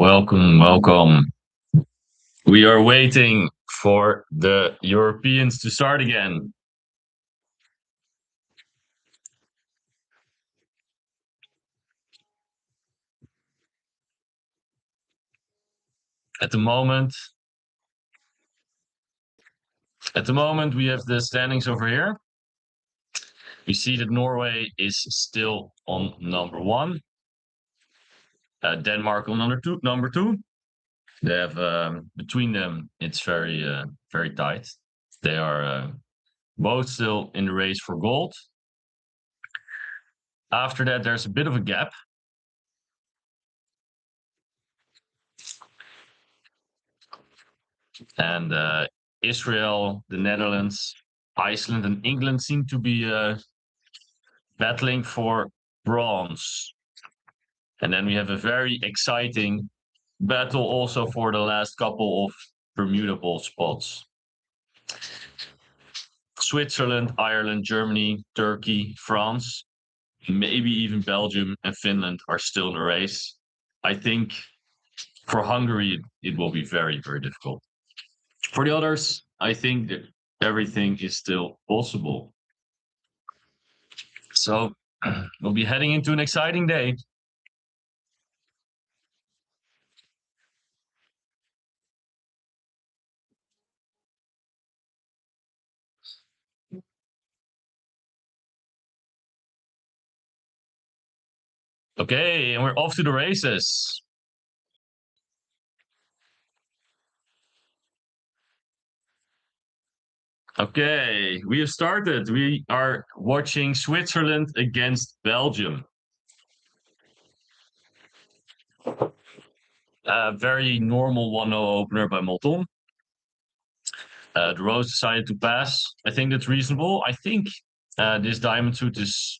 Welcome, welcome. We are waiting for the Europeans to start again. At the moment, we have the standings over here. We see that Norway is still on number one. Denmark on number two. They have between them, it's very tight. They are both still in the race for gold. After that, there's a bit of a gap. And Israel, the Netherlands, Iceland, and England seem to be battling for bronze. And then we have a very exciting battle also for the last couple of Bermuda Bowl spots. Switzerland, Ireland, Germany, Turkey, France, maybe even Belgium and Finland are still in the race. I think for Hungary, it will be very difficult. For the others, I think that everything is still possible. So we'll be heading into an exciting day. Okay, and we're off to the races. Okay, we have started. We are watching Switzerland against Belgium. Very normal 1-0 opener by Molton. The Rose decided to pass. I think that's reasonable. I think this diamond suit is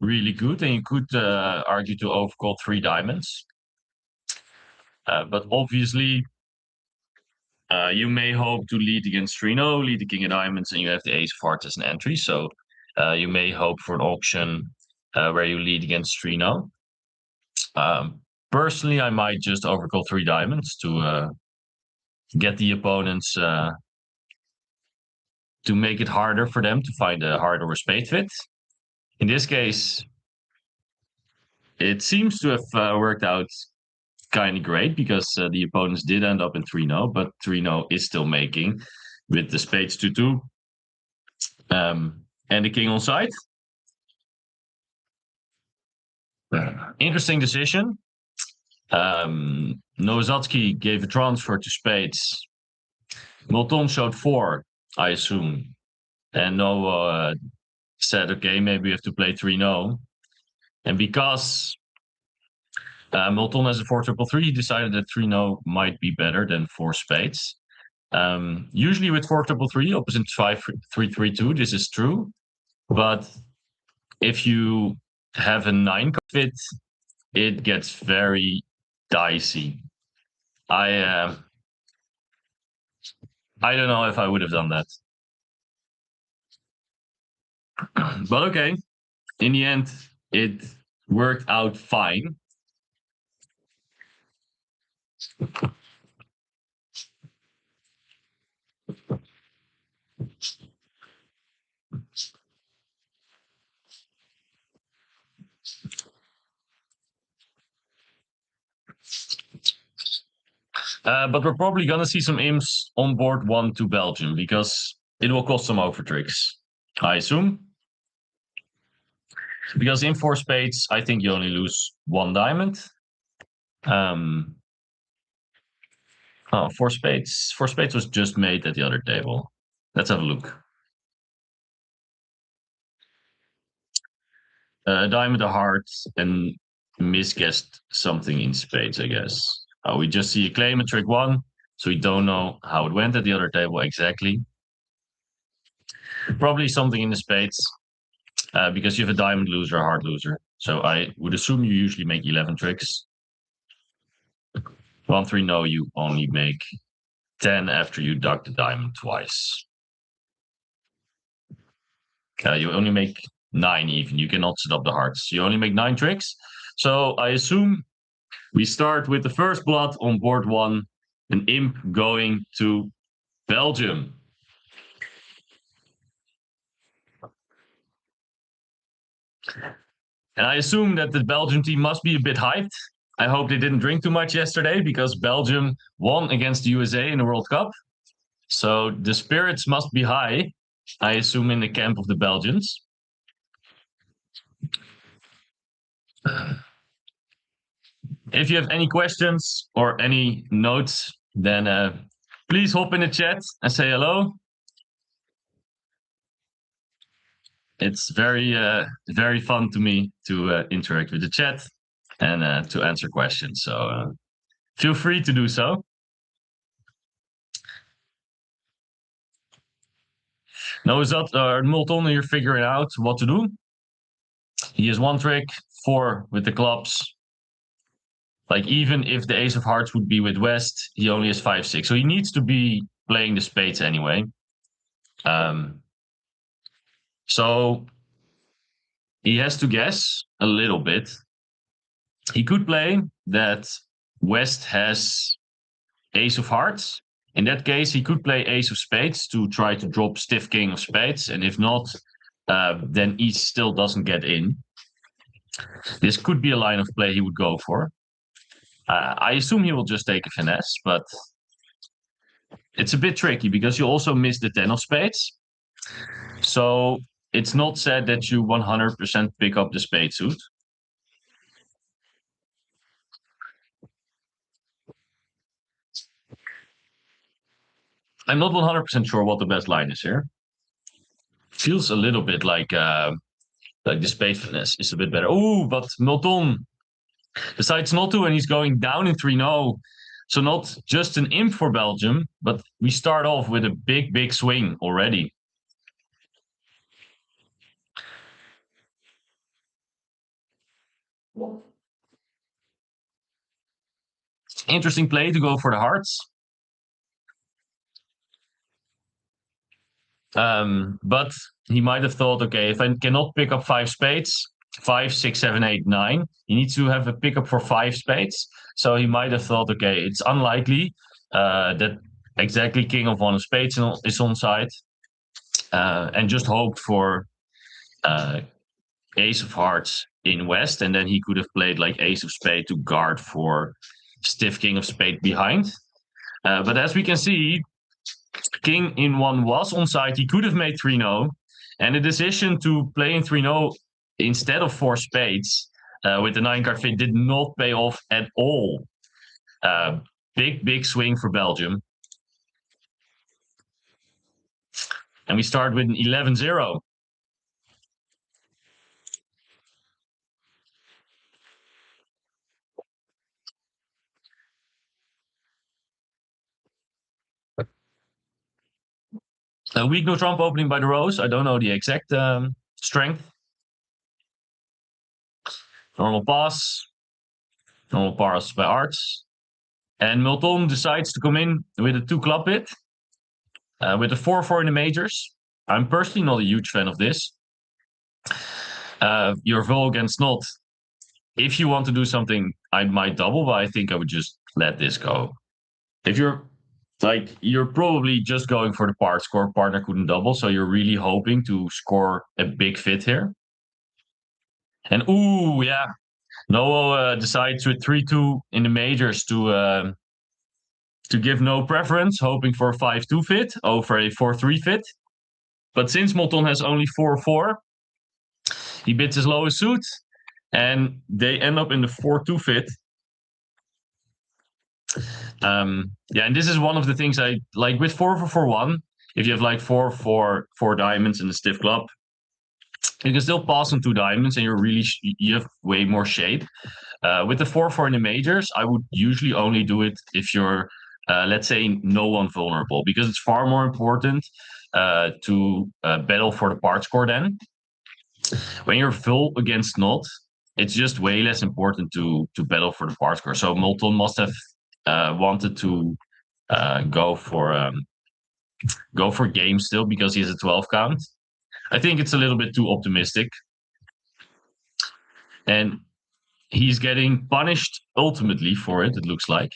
really good, and you could argue to overcall 3 diamonds. But obviously, you may hope to lead against 3-0, lead the king of diamonds, and you have the ace of hearts as an entry. So you may hope for an auction where you lead against 3-0. Personally, I might just overcall 3 diamonds to get the opponents to make it harder for them to find a heart or a spade fit. In this case, it seems to have worked out kind of great because the opponents did end up in 3-0, but 3-0 is still making with the spades 2-2 and the king on side. Interesting decision. Nowatzki gave a transfer to spades. Molton showed 4, I assume. And Noah said, okay, maybe we have to play 3-0. And because Molton has a 4-3-3, he decided that 3-0 might be better than 4 spades. Usually with 4-3-3, opposite 5-3-3-2, this is true. But if you have a 9 fit, it gets very dicey. I don't know if I would have done that. But okay, in the end, it worked out fine. But we're probably going to see some imps on board 1 to Belgium because it will cost some overtricks, I assume. Because in 4 spades, I think you only lose 1 diamond. 4 spades. 4 spades was just made at the other table. Let's have a look. Diamond, a heart, and misguessed something in spades, I guess. We just see a claim at trick 1, so we don't know how it went at the other table exactly. Probably something in the spades, because you have a diamond loser, a heart loser. So I would assume you usually make 11 tricks. 1-3, no, you only make 10 after you duck the diamond twice. You only make 9 even. You cannot set up the hearts. You only make 9 tricks. So I assume We start with the first blood on board 1, an imp going to Belgium. And I assume that the Belgian team must be a bit hyped. I hope they didn't drink too much yesterday because Belgium won against the USA in the World Cup. So the spirits must be high, I assume, in the camp of the Belgians. If you have any questions or any notes, then please hop in the chat and say hello. It's very fun to me to interact with the chat and to answer questions. So feel free to do so. Now is that Molton, you're figuring out what to do. He has 1 trick, 4 with the clubs. Like even if the ace of hearts would be with West, he only has 5, 6. So he needs to be playing the spades anyway. So he has to guess a little bit. He could play that West has ace of hearts. In that case, he could play ace of spades to try to drop stiff king of spades. And if not, then East still doesn't get in. This could be a line of play he would go for. I assume he will just take a finesse, but it's a bit tricky because you also miss the 10 of spades. So it's not said that you 100% pick up the spade suit. I'm not 100% sure what the best line is here. Feels a little bit like the spade finesse is a bit better. Oh, but Milton decides not to, and he's going down in 3-0. So not just an imp for Belgium, but we start off with a big swing already. Interesting play to go for the hearts. But he might have thought, okay, if I cannot pick up 5 spades, 5, 6, 7, 8, 9, he needs to have a pickup for 5 spades. So he might have thought, okay, it's unlikely that exactly king of 1 of spades is on side, and just hoped for ace of hearts in West, and then he could have played like ace of spade to guard for stiff king of spade behind. But as we can see, king in 1 was on side. He could have made 3-0, and the decision to play in 3-0 instead of 4 spades with the 9-card fit did not pay off at all. Big swing for Belgium. And we start with an 11-0. A weak no trump opening by the Rose. I don't know the exact strength. Normal pass by Arts. And Milton decides to come in with a 2 club hit with a 4-4 in the majors. I'm personally not a huge fan of this. Your vol against not. If you want to do something, I might double, but I think I would just let this go. If you're probably just going for the part score. Partner couldn't double, so you're really hoping to score a big fit here. And ooh, yeah, Noah decides with 3-2 in the majors to give no preference, hoping for a 5-2 fit over a 4-3 fit. But since Molton has only 4-4, he bids his lowest suit, and they end up in the 4-2 fit. Yeah, and this is one of the things I like with 4-4-1. If you have like 4 diamonds and a stiff club, you can still pass on 2 diamonds, and you have way more shape. With the 4-4 in the majors, I would usually only do it if you're, let's say, no one vulnerable, because it's far more important to battle for the part score then. When you're full against not, it's just way less important to battle for the part score. So Molton must have wanted to go for game still because he has a 12 count. I think it's a little bit too optimistic. And He's getting punished ultimately for it looks like.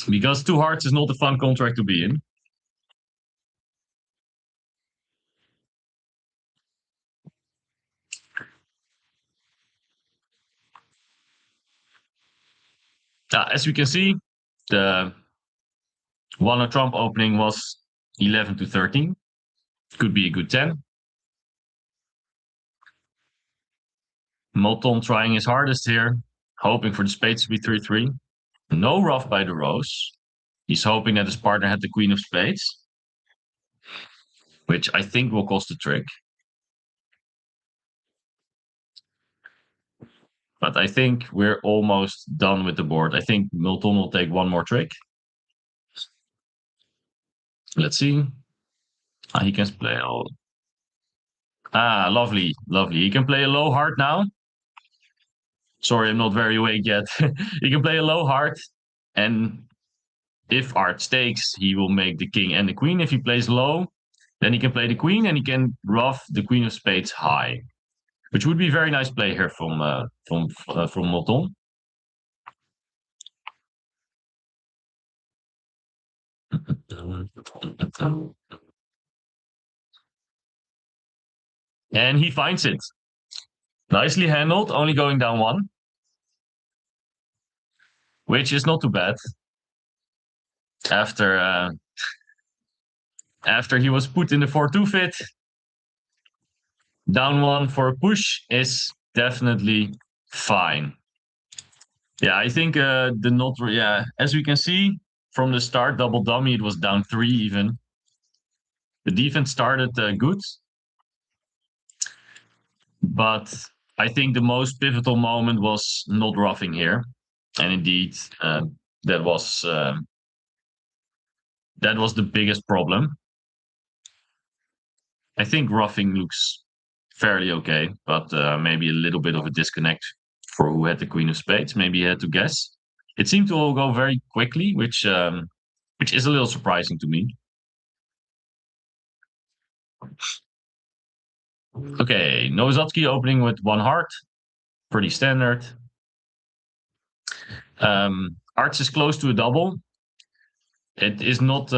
Because two hearts is not a fun contract to be in. As we can see, the one Trump opening was 11 to 13. Could be a good 10. Molton trying his hardest here, hoping for the spades to be 3-3. No ruff by the rose. He's hoping that his partner had the queen of spades, which I think will cost a trick. But I think we're almost done with the board. I think Milton will take one more trick. Let's see. He can play all. Lovely, lovely. He can play a low heart now. Sorry, I'm not very awake yet. He can play a low heart, and if Art stakes, he will make the king and the queen. If he plays low, then he can play the queen, and he can ruff the queen of spades high, which would be a very nice play here from Molton. And he finds it. Nicely handled, only going down one, which is not too bad. After he was put in the 4-2 fit, down one for a push is definitely fine. Yeah, I think the not. Yeah, as we can see from the start, double dummy, it was down 3 even. The defense started good, but I think the most pivotal moment was not roughing here, and indeed that was the biggest problem. I think roughing looks fairly okay, but maybe a little bit of a disconnect for who had the queen of spades. Maybe he had to guess. It seemed to all go very quickly, which is a little surprising to me. Okay, Nozotsky opening with one heart, pretty standard. Arts is close to a double. It is not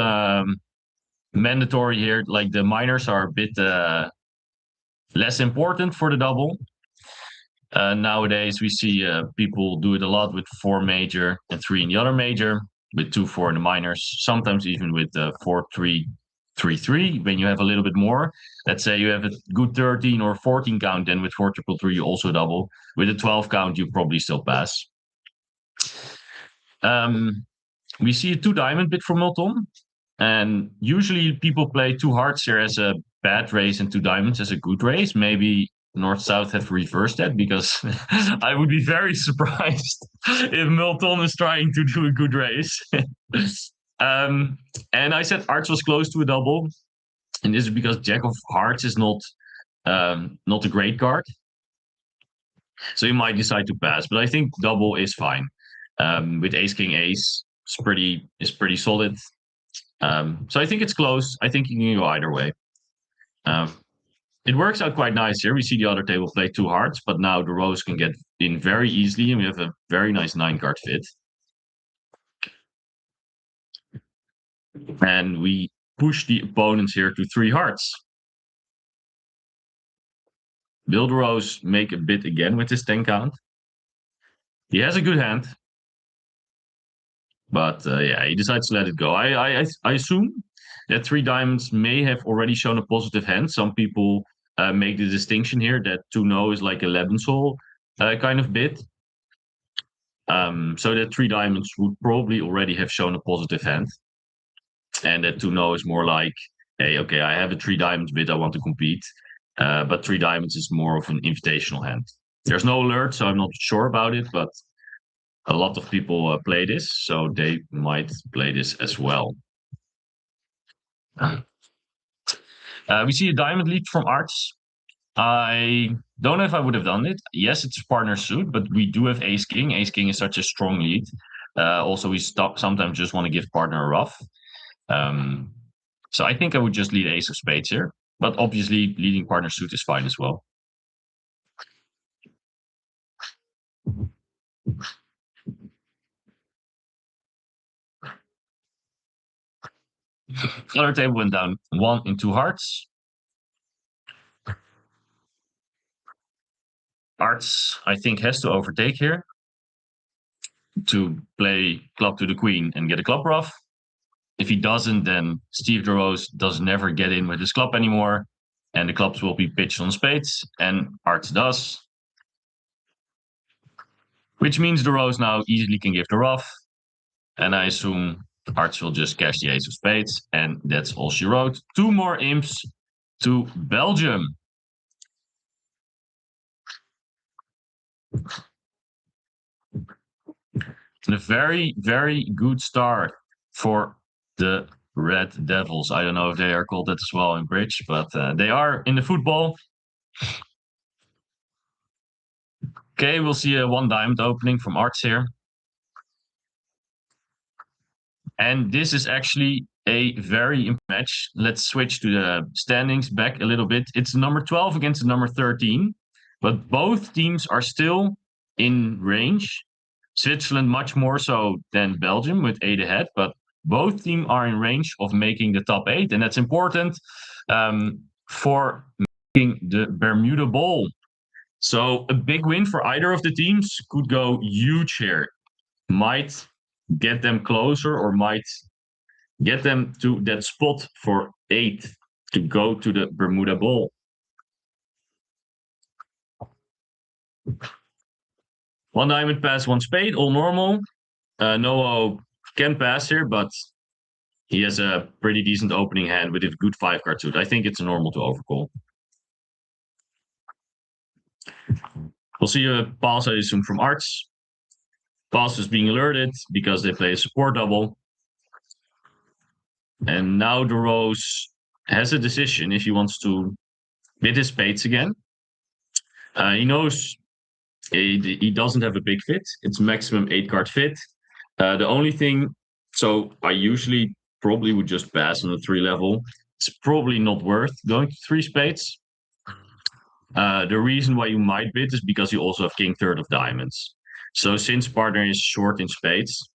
mandatory here. Like the minors are a bit less important for the double. Nowadays, we see people do it a lot with 4 major and 3 in the other major, with 2-4 in the minors, sometimes even with 4-3-3-3 when you have a little bit more. Let's say you have a good 13 or 14 count, then with 4-3-3 you also double. With a 12 count, you probably still pass. We see a 2 diamond bid from Milton, and usually people play 2 hearts here as a bad raise and 2 diamonds as a good raise. Maybe North South have reversed that, because I would be very surprised if Milton is trying to do a good raise. And I said Arts was close to a double, and this is because Jack of Hearts is not a great card, so you might decide to pass. But I think double is fine. With Ace King Ace, is pretty solid. So I think it's close. I think you can go either way. It works out quite nice here. We see the other table play 2 hearts, but now the rose can get in very easily, and we have a very nice 9-card fit. And we push the opponents here to 3 hearts. Will the rose make a bid again with his 10 count? He has a good hand, but yeah, he decides to let it go. I assume that 3 diamonds may have already shown a positive hand. Some people make the distinction here that 2-no is like a Lebensol kind of bid. So that 3 diamonds would probably already have shown a positive hand. And that 2-no is more like, hey, okay, I have a 3 diamonds bid, I want to compete. But 3 diamonds is more of an invitational hand. There's no alert, so I'm not sure about it, but a lot of people play this, so they might play this as well. We see a diamond lead from Arts. I don't know if I would have done it. Yes, it's partner suit, but we do have Ace King. Ace King is such a strong lead. Also, we sometimes just want to give partner a rough. So I think I would just lead Ace of Spades here. But obviously, leading partner suit is fine as well. Other table went down 1 in 2 hearts. Hearts, I think, has to overtake here to play club to the queen and get a club ruff. If he doesn't, then Steve DeRose does never get in with his club anymore, and the clubs will be pitched on spades, and hearts does. Which means DeRose now easily can give the ruff, and I assume hearts will just cash the ace of spades, and that's all she wrote. 2 more imps to Belgium. And a very, very good start for the Red Devils. I don't know if they are called that as well in bridge, but they are in the football. Okay, we'll see a 1 diamond opening from Arts here. And this is actually a very important match. Let's switch to the standings back a little bit. It's number 12 against the number 13, but both teams are still in range. Switzerland much more so than Belgium with 8 ahead, but both teams are in range of making the top 8, and that's important for making the Bermuda Bowl. So a big win for either of the teams could go huge here. Might get them closer or might get them to that spot for 8 to go to the Bermuda Bowl. One diamond pass, 1 spade, all normal. Noah can pass here, but he has a pretty decent opening hand with a good 5 card suit. I think it's normal to overcall. We'll see a pass, I assume, from Arts. Pass is being alerted because they play a support double. And now DeRose has a decision if he wants to bid his spades again. He knows he doesn't have a big fit. It's maximum 8 card fit. The only thing, so I usually probably would just pass on the 3 level. It's probably not worth going to 3 spades. The reason why you might bid is because you also have king third of diamonds. So since partner is short in spades,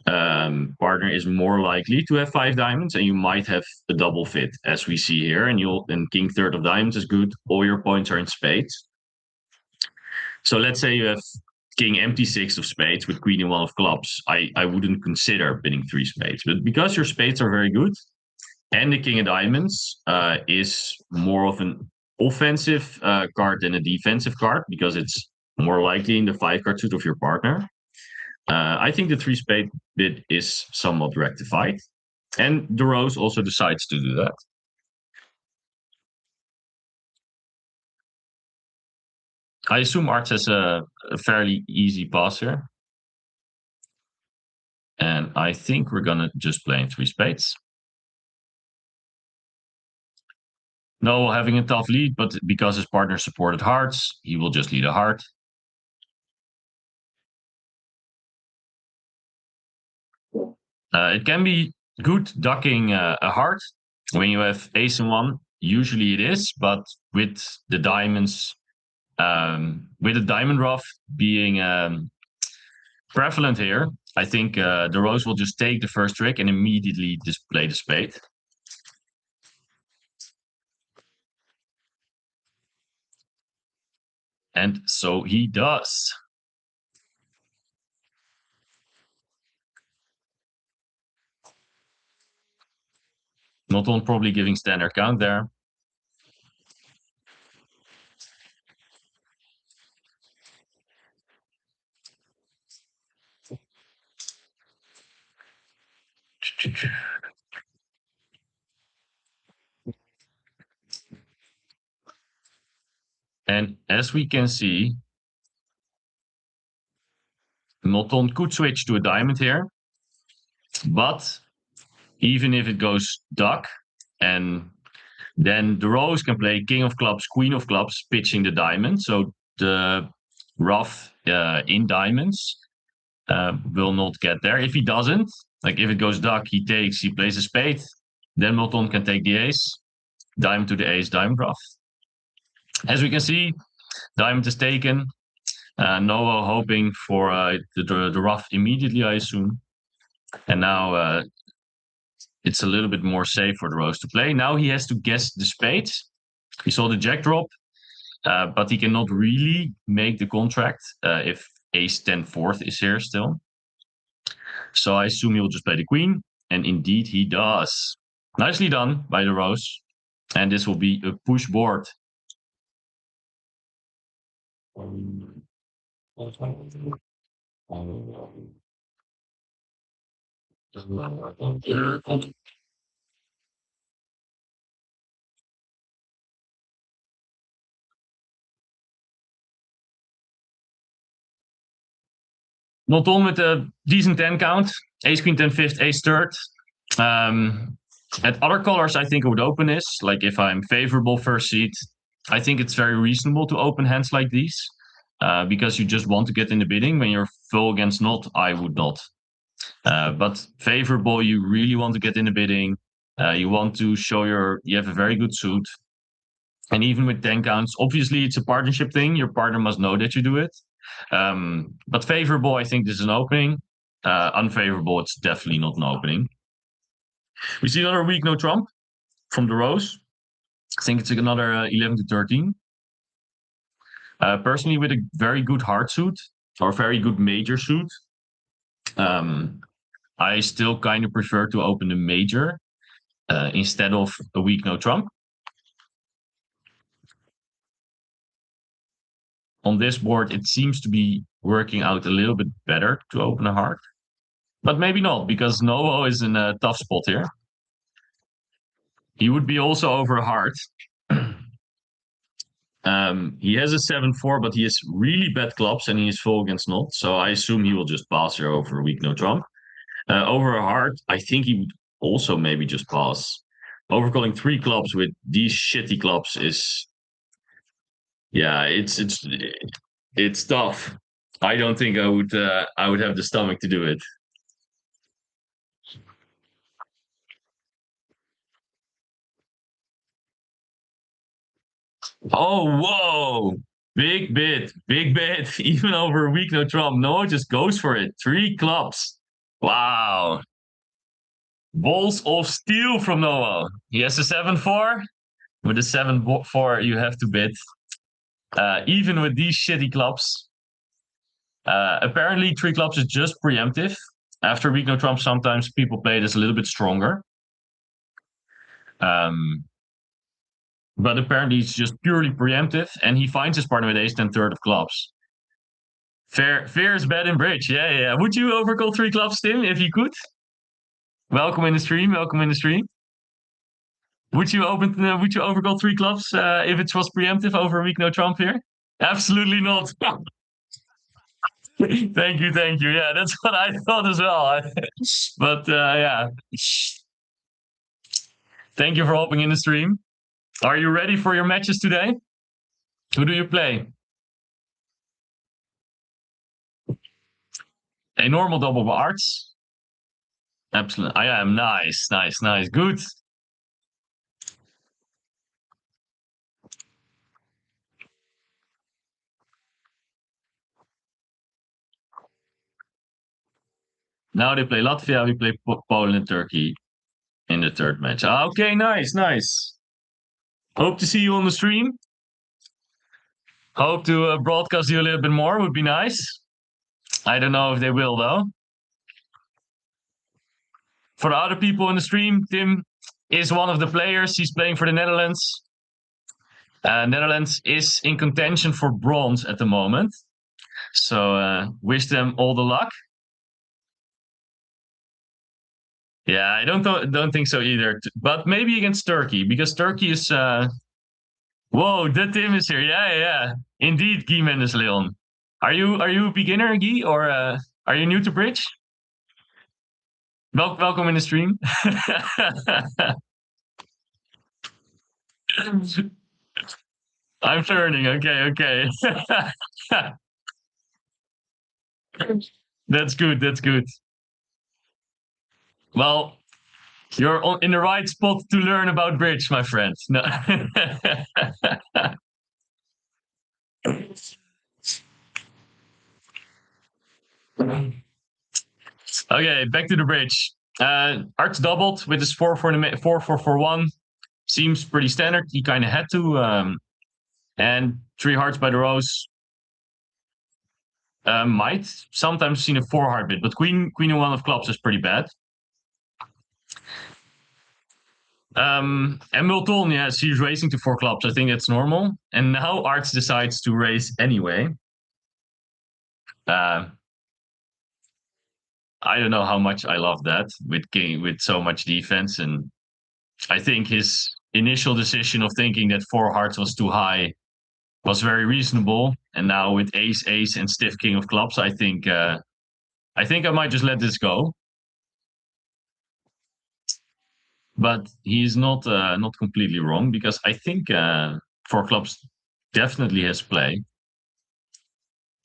partner is more likely to have 5 diamonds, and you might have a double fit as we see here. And king third of diamonds is good. All your points are in spades. So let's say you have king empty 6 of spades with queen and 1 of clubs. I wouldn't consider bidding 3 spades, but because your spades are very good, and the king of diamonds is more of an offensive card than a defensive card because it's more likely in the 5 card suit of your partner. I think the 3 spade bid is somewhat rectified, and DeRose also decides to do that. I assume Arts has a fairly easy pass here. And I think we're going to just play in 3 spades. No, having a tough lead, but because his partner supported hearts, he will just lead a heart. It can be good ducking a heart when you have ace and 1. Usually it is, but with the diamonds, with the diamond ruff being prevalent here, I think DeRose will just take the first trick and immediately display the spade. And so he does. Not on probably giving standard count there. And as we can see, Milton could switch to a diamond here, but even if it goes duck, and then DeRose can play king of clubs, queen of clubs, pitching the diamond. So the ruff in diamonds will not get there. If he doesn't, like if it goes duck, he takes, he plays a spade, then Milton can take the ace, diamond to the ace, diamond ruff. As we can see, diamond is taken. Noah hoping for the ruff immediately, I assume. And now it's a little bit more safe for the rose to play. Now he has to guess the spades. He saw the jack drop, but he cannot really make the contract if ace 10 fourth is here still. So I assume he'll just play the queen, and indeed he does. Nicely done by the rose. And this will be a push board. Not on with a decent 10 count. Ace queen 10 fifth, ace third. At other colors, I think I would open this. Like if I'm favorable first seat, I think it's very reasonable to open hands like these because you just want to get in the bidding. When you're full against not, I would not. But favorable, you really want to get in the bidding. You want to show you have a very good suit. And even with 10 counts, obviously it's a partnership thing. Your partner must know that you do it. But favorable, I think this is an opening. Unfavorable, it's definitely not an opening. We see another weak no trump from the rose. I think it's another 11 to 13. Personally, with a very good hard suit or very good major suit, I still kind of prefer to open the major instead of a weak no trump. On this board, it seems to be working out a little bit better to open a heart. But maybe not, because Novo is in a tough spot here. He would be also over a heart. He has a 7-4, but he has really bad clubs and he is full against not. So I assume he will just pass here over a weak no trump. Over a heart, I think he would also maybe just pass. Overcalling 3 clubs with these shitty clubs is, yeah, it's tough. I don't think I would have the stomach to do it. Oh, whoa. Big bid. Even over a week, no trump. No, just goes for it. 3 clubs. Wow. Balls of steel from Noah. He has a 7-4. With a 7-4, you have to bid. Even with these shitty clubs. Apparently, 3 clubs is just preemptive. After week no trump, sometimes people play this a little bit stronger. But apparently it's just purely preemptive, and he finds his partner with ace 10 third of clubs. Fair is bad in bridge. Yeah. Would you overcall 3 clubs, Tim, if you could? Welcome in the stream. Would you overcall 3 clubs if it was preemptive over a week no trump here? Absolutely not. Thank you. Yeah, that's what I thought as well. But yeah. Thank you for hopping in the stream. Are you ready for your matches today? Who do you play? A normal double arts. Absolutely. I am nice. Good. Now they play Latvia. We play Poland and Turkey in the 3rd match. Okay, nice. Hope to see you on the stream. Hope to broadcast you a little bit more. Would be nice. I don't know if they will, though. For the other people in the stream, Tim is one of the players. He's playing for the Netherlands. Netherlands is in contention for bronze at the moment. So wish them all the luck. Yeah, I don't think so either. But maybe against Turkey, because Turkey is whoa, the Tim is here. Yeah. Indeed, Guy Mendes Leon. Are you a beginner, Guy, or are you new to bridge? Welcome in the stream. I'm learning. Okay. That's good. Well, you're in the right spot to learn about bridge, my friend. No. Okay, back to the bridge. Arts doubled with his 4-4-4-1. Seems pretty standard. He kind of had to. And 3 hearts by the rose. Might sometimes seen a 4-heart bit, but queen and 1 of clubs is pretty bad. And Milton, yes, he's racing to 4 clubs. I think that's normal. And now Arts decides to race anyway. I don't know how much I love that with king with so much defense, and I think his initial decision of thinking that 4 hearts was too high was very reasonable. And now with ace, ace, and stiff king of clubs, I think I might just let this go. But he's not completely wrong, because I think 4 clubs definitely has play.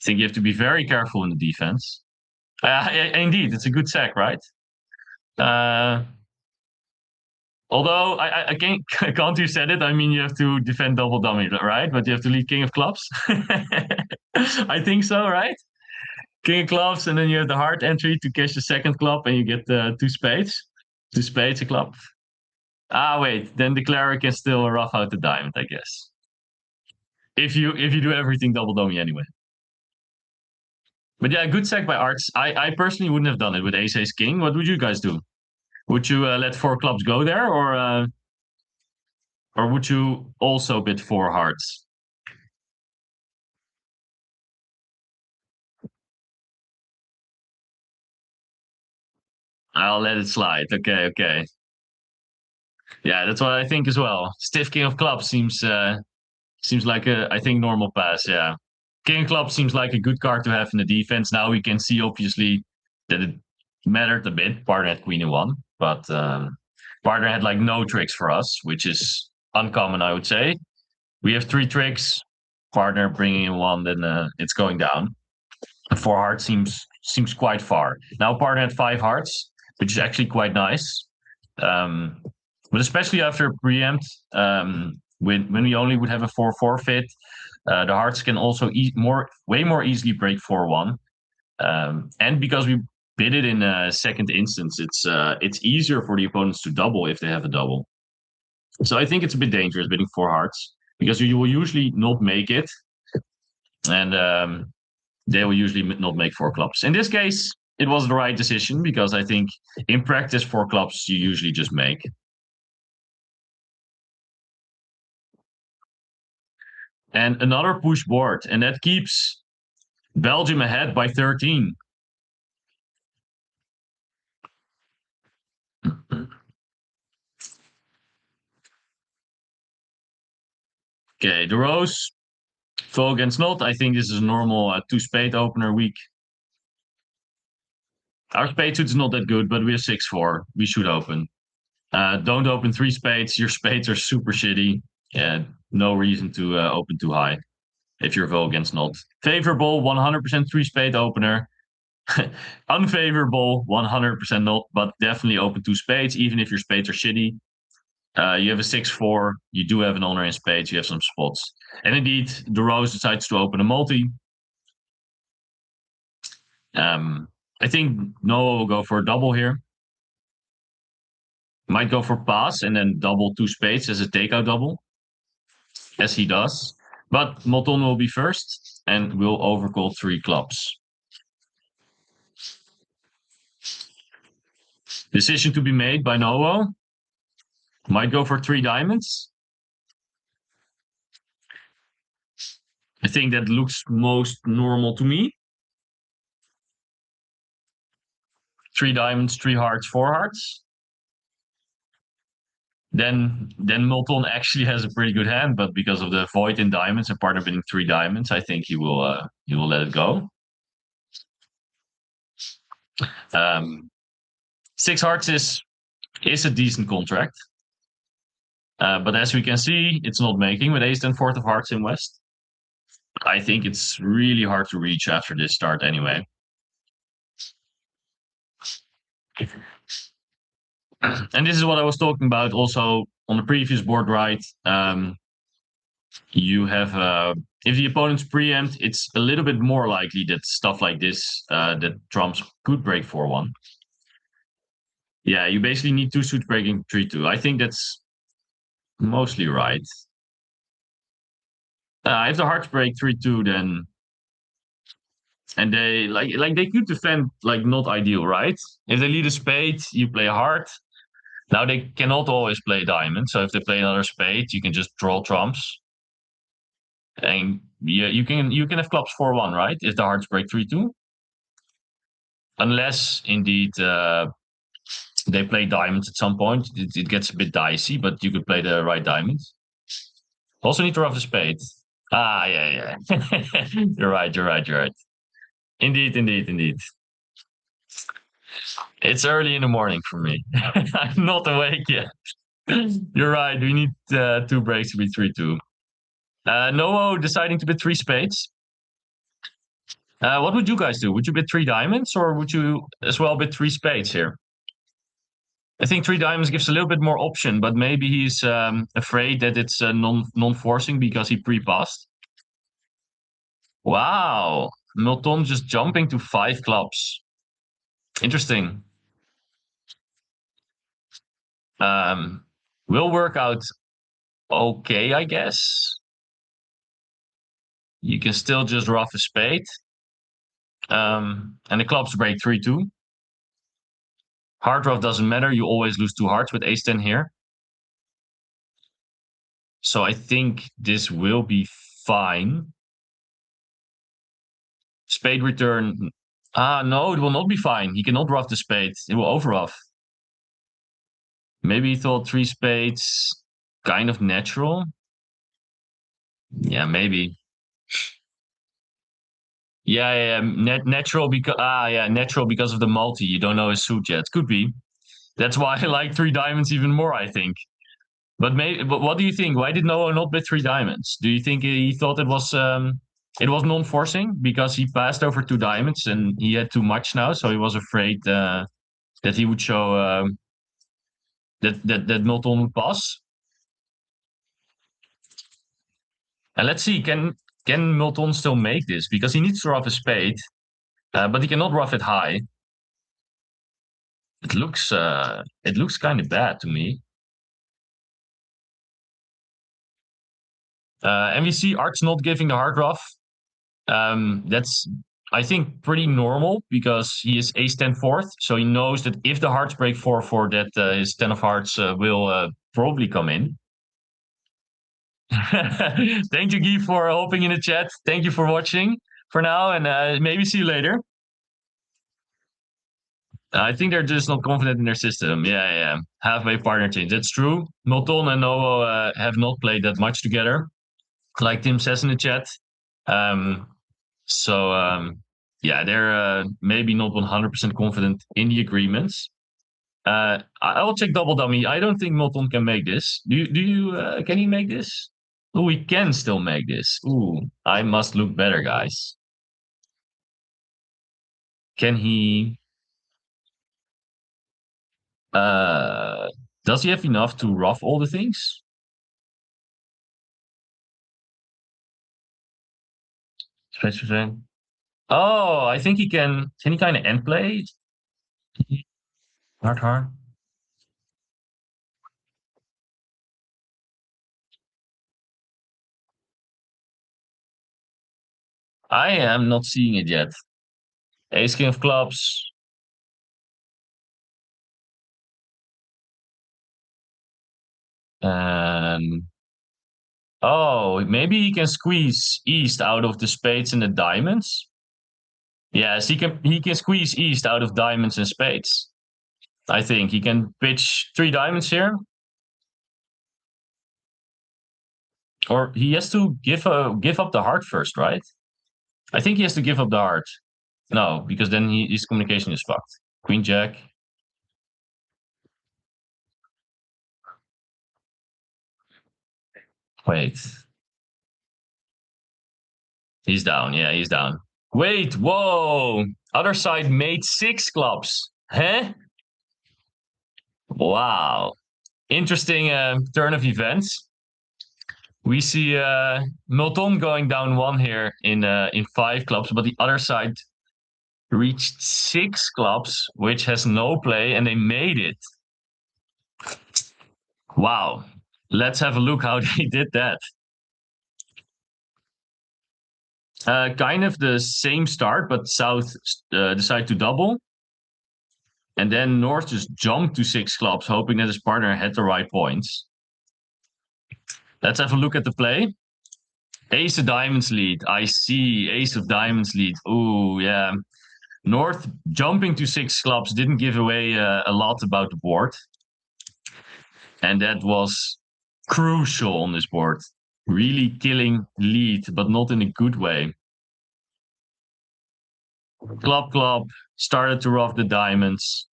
I think you have to be very careful in the defense. Indeed, it's a good sack, right? Although I can't, can't you said it? I mean, you have to defend double dummy, right? But you have to lead king of clubs. I think so, right? King of clubs, and then you have the heart entry to cash the second club, and you get 2 spades. 2 spades a club. Ah, wait. Then the cleric can still rough out the diamond, I guess. If you do everything double dummy anyway. But yeah, good sack by Arts. I personally wouldn't have done it with ace ace king. What would you guys do? Would you let 4 clubs go there, or would you also bid 4 hearts? I'll let it slide. Okay, okay. Yeah, that's what I think as well. Stiff king of clubs seems like a, I think, normal pass. Yeah, king of clubs seems like a good card to have in the defense. Now we can see obviously that it mattered a bit. Partner had queen and 1, but partner had like no tricks for us, which is uncommon, I would say. We have 3 tricks. Partner bringing in 1, then it's going down. 4 hearts seems quite far. Now partner had 5 hearts, which is actually quite nice. But especially after preempt, when we only would have a 4-4 fit, the hearts can also way more easily break 4-1. And because we bid it in a second instance, it's easier for the opponents to double if they have a double. So I think it's a bit dangerous bidding 4 hearts, because you will usually not make it, and they will usually not make 4 clubs. In this case, it was the right decision, because I think in practice 4 clubs you usually just make. And another push board, and that keeps Belgium ahead by 13. Okay, the rose, foe against not. I think this is a normal 2 spade opener week. Our spade suit is not that good, but we have 6-4. We should open. Don't open 3 spades. Your spades are super shitty. Yeah, no reason to open too high if you're foe against not. Favorable, 100% 3 spade opener. Unfavorable, 100% not, but definitely open 2 spades, even if your spades are shitty. You have a 6-4. You do have an honor in spades. You have some spots. And indeed, the rose decides to open a multi. I think Noah will go for a double here. Might go for pass and then double 2 spades as a takeout double, as he does. But Moton will be first and will overcall 3 clubs. Decision to be made by Noah. Might go for 3 diamonds. I think that looks most normal to me. 3 diamonds, 3 hearts, 4 hearts. Then Milton actually has a pretty good hand, but because of the void in diamonds and partner bidding 3 diamonds, I think he will let it go. 6 hearts is a decent contract, but as we can see, it's not making with ace and 4 of hearts in West. I think it's really hard to reach after this start anyway. And this is what I was talking about also on the previous board, right? You have if the opponent's preempt, it's a little bit more likely that stuff like this, that trumps could break 4-1. Yeah, you basically need two suits breaking 3-2. I think that's mostly right. If the hearts break 3-2, then and they like they could defend like not ideal, right? If they lead a spade, you play a heart. Now they cannot always play diamond, so if they play another spade, you can just draw trumps. And yeah, you can have clubs 4-1, right? If the hearts break 3-2. Unless indeed they play diamonds at some point. It gets a bit dicey, but you could play the right diamonds. Also need to rough the spade. Yeah. You're right, you're right, you're right. Indeed, indeed, indeed. It's early in the morning for me. I'm not awake yet. You're right. We need two breaks to be 3-2. Noah deciding to bid three spades. What would you guys do? Would you bid three diamonds or would you as well bid three spades here? I think three diamonds gives a little bit more option, but maybe he's afraid that it's non-forcing because he pre-passed. Wow. Milton just jumping to five clubs. Interesting. Will work out okay, I guess. You can still just rough a spade. And the clubs break 3-2. Hard rough doesn't matter. You always lose two hearts with ace-10 here. So I think this will be fine. Spade return. No, it will not be fine. He cannot rough the spade. It will overrough. Maybe he thought three spades kind of natural. Yeah, maybe. Yeah. Natural because natural because of the multi. You don't know his suit yet. Could be. That's why I like three diamonds even more, I think. But what do you think? Why did Noah not bet three diamonds? Do you think he thought it was non-forcing because he passed over two diamonds and he had too much now, so he was afraid that he would show that Milton would pass? And let's see, can Milton still make this? Because he needs to rough a spade, but he cannot rough it high. It looks kind of bad to me. And we see Art's not giving the hard rough. That's I think pretty normal because he is ace 10 fourth, so he knows that if the hearts break 4-4, that his 10 of hearts will probably come in. Thank you, Guy, for hopping in the chat. Thank you for watching for now, and maybe see you later. I think they're just not confident in their system. Yeah. Halfway partner change. That's true. Milton and Novo have not played that much together, like Tim says in the chat. So yeah, they're maybe not 100% confident in the agreements. I will check double dummy. I don't think Milton can make this. Do you? Can he make this? Oh, he can still make this. Ooh, I must look better, guys. Can he? Does he have enough to rough all the things? Oh, I think he can. Can he kind of end play? Hard. I am not seeing it yet. Ace King of Clubs. Oh, maybe he can squeeze East out of the spades and the diamonds. Yes, he can squeeze East out of diamonds and spades. I think he can pitch three diamonds here. Or he has to give up the heart first, right? I think he has to give up the heart. No, because then his communication is fucked. Queen Jack. Wait. He's down. Yeah, he's down. Wait, whoa. Other side made six clubs. Huh? Wow. Interesting turn of events. We see Milton going down one here in five clubs, but the other side reached 6 clubs, which has no play, and they made it. Wow. Let's have a look how they did that. Kind of the same start, but South decided to double. And then North just jumped to 6 clubs, hoping that his partner had the right points. Let's have a look at the play. Ace of diamonds lead. I see. Ace of diamonds lead. Oh, yeah. North jumping to 6 clubs didn't give away a lot about the board. And that was crucial on this board. Really killing lead, but not in a good way. Club started to rough the diamonds.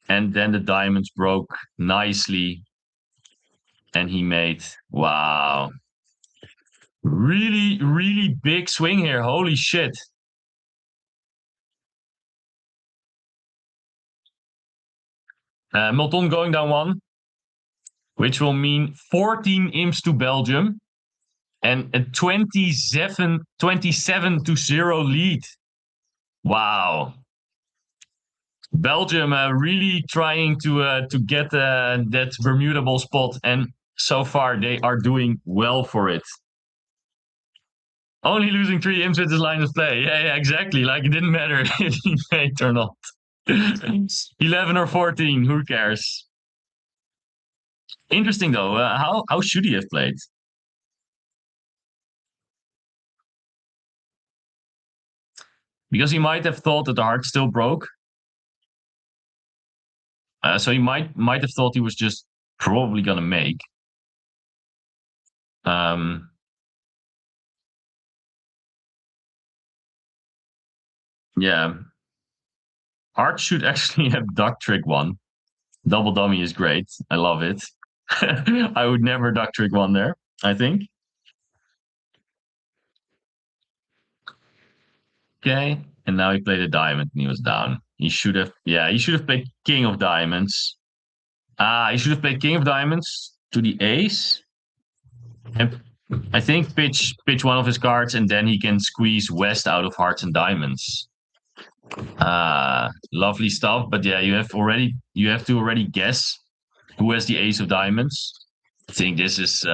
And then the diamonds broke nicely. And he made, wow. Really, really big swing here. Holy shit. Milton going down 1, which will mean 14 imps to Belgium and a 27 to 0 lead. Wow. Belgium really trying to get that Bermuda Bowl spot, and so far they are doing well for it. Only losing 3 imps with his line of play. Yeah, exactly. Like, it didn't matter if he made or not. 11 or 14, who cares? Interesting though. How should he have played? Because he might have thought that the heart still broke. So he might have thought he was just probably gonna make. Yeah. Heart should actually have duck trick 1. Double dummy is great. I love it. I would never duck trick 1 there, I think. Okay. And now he played a diamond and he was down. He should have played king of diamonds. He should have played king of diamonds to the ace. And I think pitch 1 of his cards, and then he can squeeze west out of hearts and diamonds. Lovely stuff. But yeah, you have to already guess who has the ace of diamonds. I think this is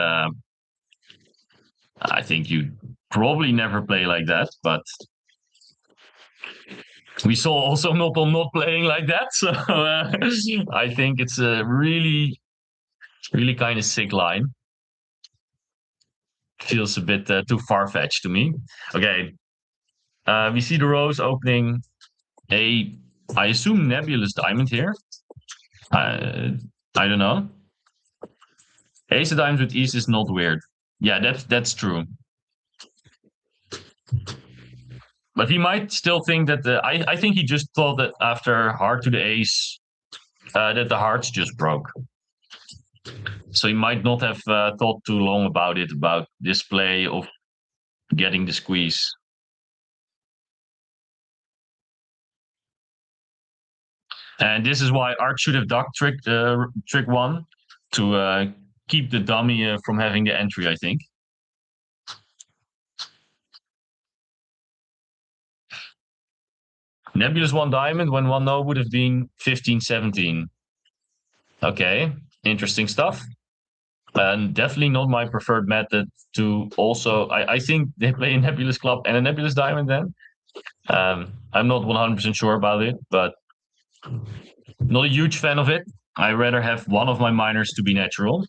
I think you probably never play like that, but we saw also Milton not playing like that. So I think it's a really, really kind of sick line. Feels a bit too far-fetched to me. Okay. We see the rose opening a, I assume, nebulous diamond here. I don't know. Ace of diamonds with east is not weird. Yeah, that's true. But he might still think that I think he just thought that after heart to the ace, that the hearts just broke. So he might not have thought too long about this play of getting the squeeze. And this is why Art should have duck trick 1 to keep the dummy from having the entry, I think. Nebulous 1 diamond when 1 no would have been 15-17. Okay, interesting stuff. And definitely not my preferred method to also. I think they play a nebulous club and a nebulous diamond then. I'm not 100% sure about it, but not a huge fan of it. I rather have one of my minors to be natural.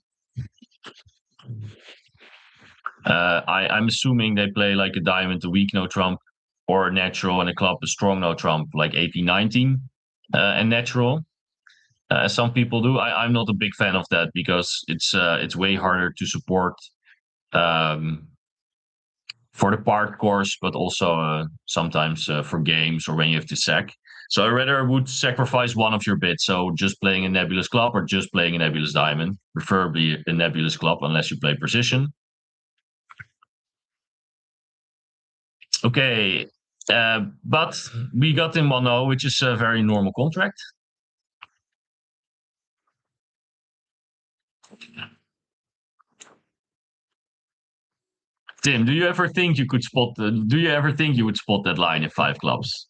I'm assuming they play like a diamond, a weak no trump, or a natural, and a club, a strong no trump, like 18-19 and natural. Some people do. I'm not a big fan of that because it's way harder to support for the part course, but also sometimes for games or when you have to sack. So I rather would sacrifice one of your bits. So just playing a nebulous club or just playing a nebulous diamond, preferably a nebulous club unless you play precision. Okay, but we got in 1-0, which is a very normal contract. Tim, do you ever think you could spot do you ever think you would spot that line in five clubs?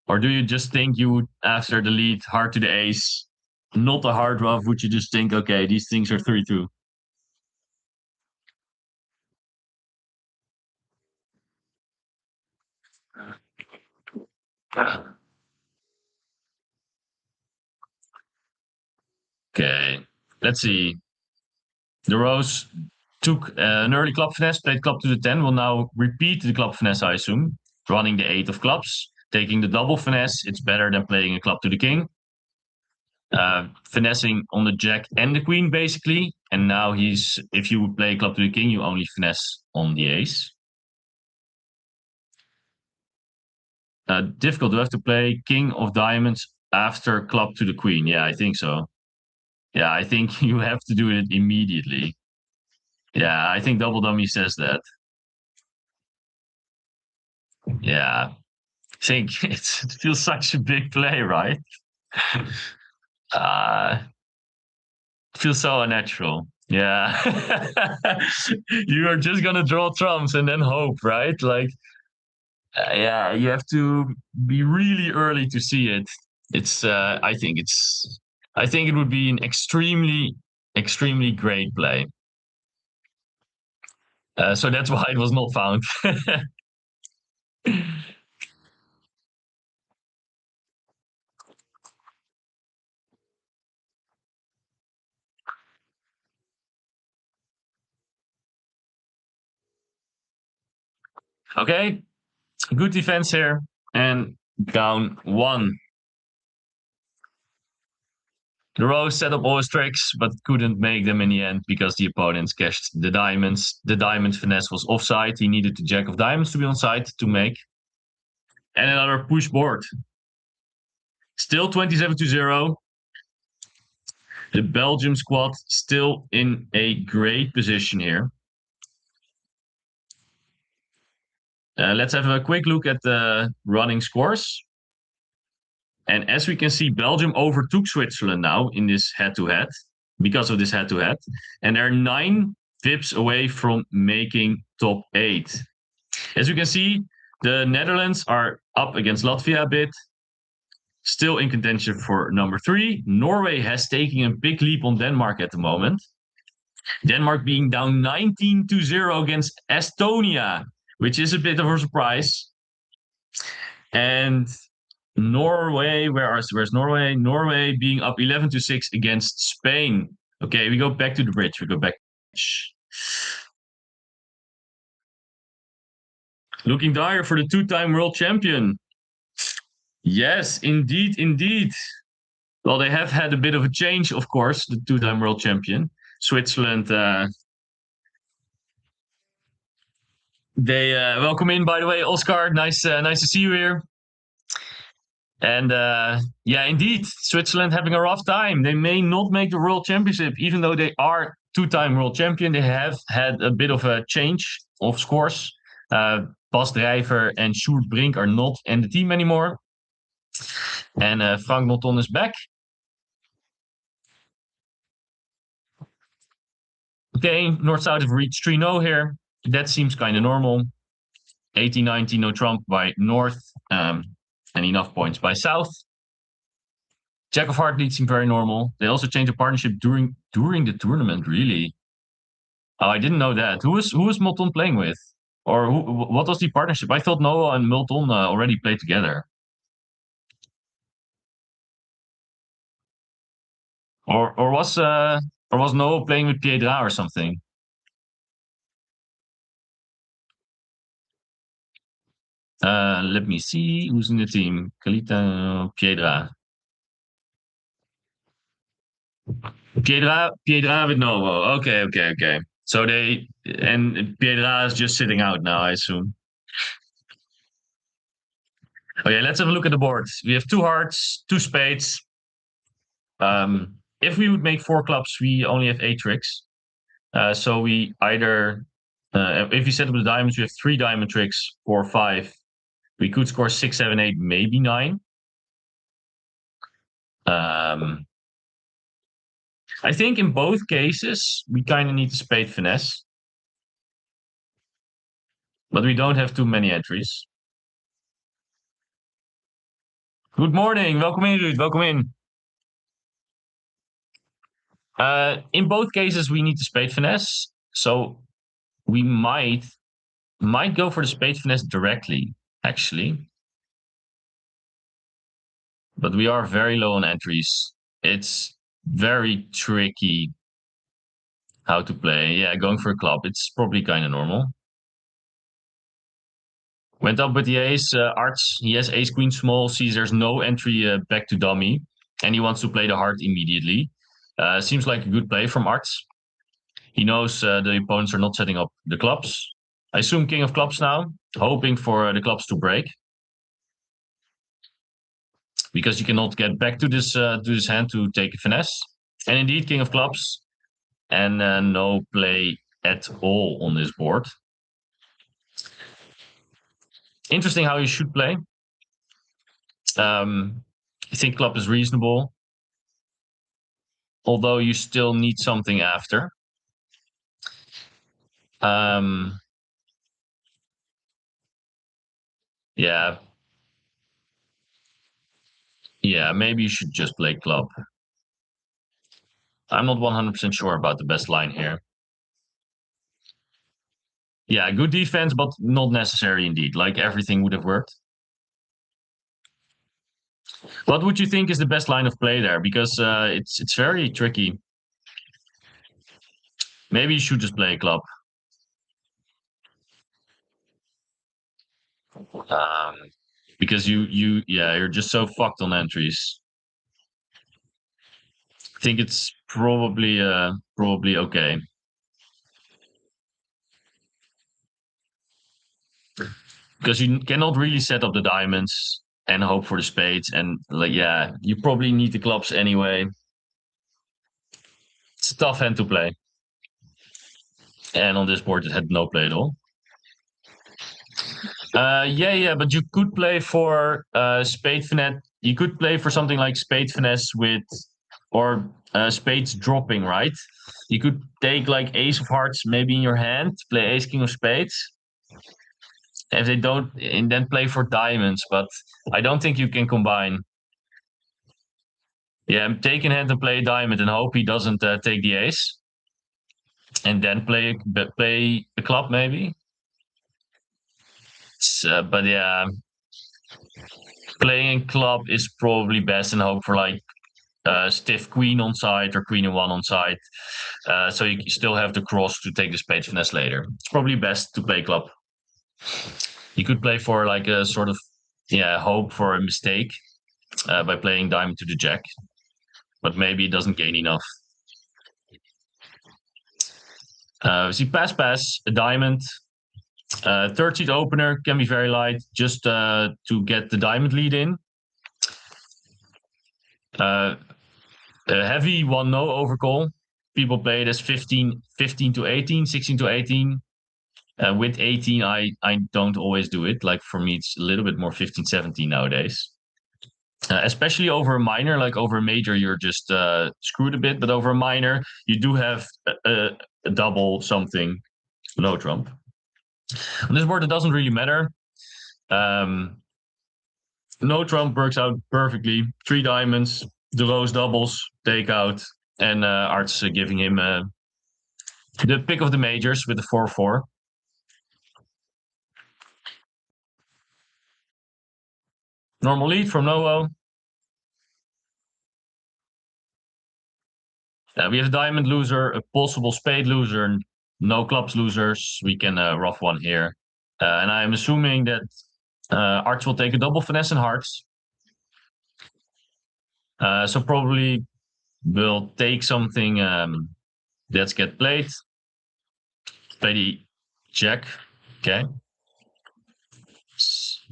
Or do you just think you would, after the lead, heart to the ace, not a hard rough, would you just think, okay, these things are 3-2? Okay, let's see. The Rose took an early club finesse, played club to the 10, will now repeat the club finesse, I assume, running the 8 of clubs, taking the double finesse. It's better than playing a club to the king. Finessing on the jack and the queen, basically. And now if you would play club to the king, you only finesse on the ace. Difficult. Do I have to play king of diamonds after club to the queen? Yeah, I think so. Yeah, I think you have to do it immediately. Yeah, I think double dummy says that. Yeah, I think it feels such a big play, right? uh, it feels so unnatural. Yeah. You are just gonna draw trumps and then hope, right? Like, yeah, you have to be really early to see it. It's, I think it would be an extremely, extremely great play. So that's why it was not found. Okay, good defense here. And down one. The Rose set up all his tricks, but couldn't make them in the end because the opponents cashed the diamonds. The diamond finesse was offside. He needed the jack of diamonds to be on side to make. And another push board. Still 27-0. The Belgium squad still in a great position here. Let's have a quick look at the running scores. And as we can see, Belgium overtook Switzerland now in this head-to-head because of this head-to-head. And they're 9 pips away from making top 8. As you can see, the Netherlands are up against Latvia a bit. Still in contention for number 3. Norway has taken a big leap on Denmark at the moment. Denmark being down 19-0 against Estonia, which is a bit of a surprise. And Norway, where's Norway? Norway being up 11-6 against Spain. Okay, we go back to the bridge. We go back. Looking dire for the 2-time world champion. Yes, indeed, indeed. Well, they have had a bit of a change, of course, the 2-time world champion. Switzerland, they welcome in, by the way, Oscar. Nice to see you here. And yeah, indeed, Switzerland having a rough time. They may not make the World Championship, even though they are 2-time world champion. They have had a bit of a change of scores. Bas Drijver and Sjoerd Brink are not in the team anymore. And Frank Noton is back. Okay, North-South have reached 3-0 here. That seems kind of normal. 80-90, no trump by North, and enough points by South. Jack of Heart leads seem very normal. They also changed the partnership during the tournament, really. Oh, I didn't know that. Who was Molton playing with? Or what was the partnership? I thought Noah and Milton already played together. Or was Noah playing with Piedra or something? Let me see who's in the team. Kalita, Piedra. Piedra with Novo. Okay. So Piedra is just sitting out now, I assume. Okay, let's have a look at the board. We have 2 hearts, 2 spades. If we would make 4 clubs, we only have 8 tricks. So we either, if you set up the diamonds, we have 3 diamond tricks, 4, 5. We could score 6, 7, 8, maybe 9. I think in both cases, we kind of need to spade finesse. but we don't have too many entries. Good morning. Welkom in, Ruud. Welkom in. In both cases, we need the spade finesse, so we might go for the spade finesse directly, actually. But we are very low on entries. It's very tricky how to play. Yeah, going for a club, it's probably kind of normal. Went up with the ace, Arts. He has ace queen small, sees there's no entry back to dummy, and he wants to play the heart immediately. Seems like a good play from Arts. He knows the opponents are not setting up the clubs. I assume king of clubs now, hoping for the clubs to break. Because you cannot get back to this hand to take a finesse. And indeed, king of clubs, and no play at all on this board. Interesting how you should play. I think club is reasonable, although you still need something after. Yeah. Yeah, maybe you should just play club. I'm not 100% sure about the best line here. Yeah, good defense, but not necessary indeed. Like everything would have worked. What would you think is the best line of play there? Because it's very tricky. Maybe you should just play club. Um, because you're just so fucked on entries. I think it's probably okay. Because you cannot really set up the diamonds and hope for the spades, and like yeah, you probably need the clubs anyway. It's a tough hand to play. And on this board it had no play at all. Yeah, but you could play for spade finesse. You could play for something like spade finesse with or spades dropping, right? You could take like ace of hearts maybe in your hand, play ace king of spades. If they don't, and then play for diamonds, but I don't think you can combine. Yeah, take in hand and play a diamond and hope he doesn't take the ace, and then play a club maybe. But yeah, playing a club is probably best and hope for like stiff queen on side or queen and one on side. So you still have the cross to take the spade finesse later. It's probably best to play club. You could play for like a sort of hope for a mistake by playing diamond to the jack, but maybe it doesn't gain enough. See pass a diamond. Third seat opener can be very light just to get the diamond lead in. A heavy 1-no overcall. People play it as 15 to 18, 16 to 18. With 18, I don't always do it. Like for me, it's a little bit more 15, 17 nowadays. Especially over a minor, like over a major, you're just screwed a bit. But over a minor, you do have a double something low trump. On this board, it doesn't really matter. No trump works out perfectly. 3 diamonds, the rose doubles, take out, and Art's giving him the pick of the majors with the 4-4. Normal lead from Novo. We have a diamond loser, a possible spade loser, no clubs losers. We can rough one here. And I'm assuming that Arts will take a double finesse and hearts. So probably will take something that's get played. Play the jack. Okay.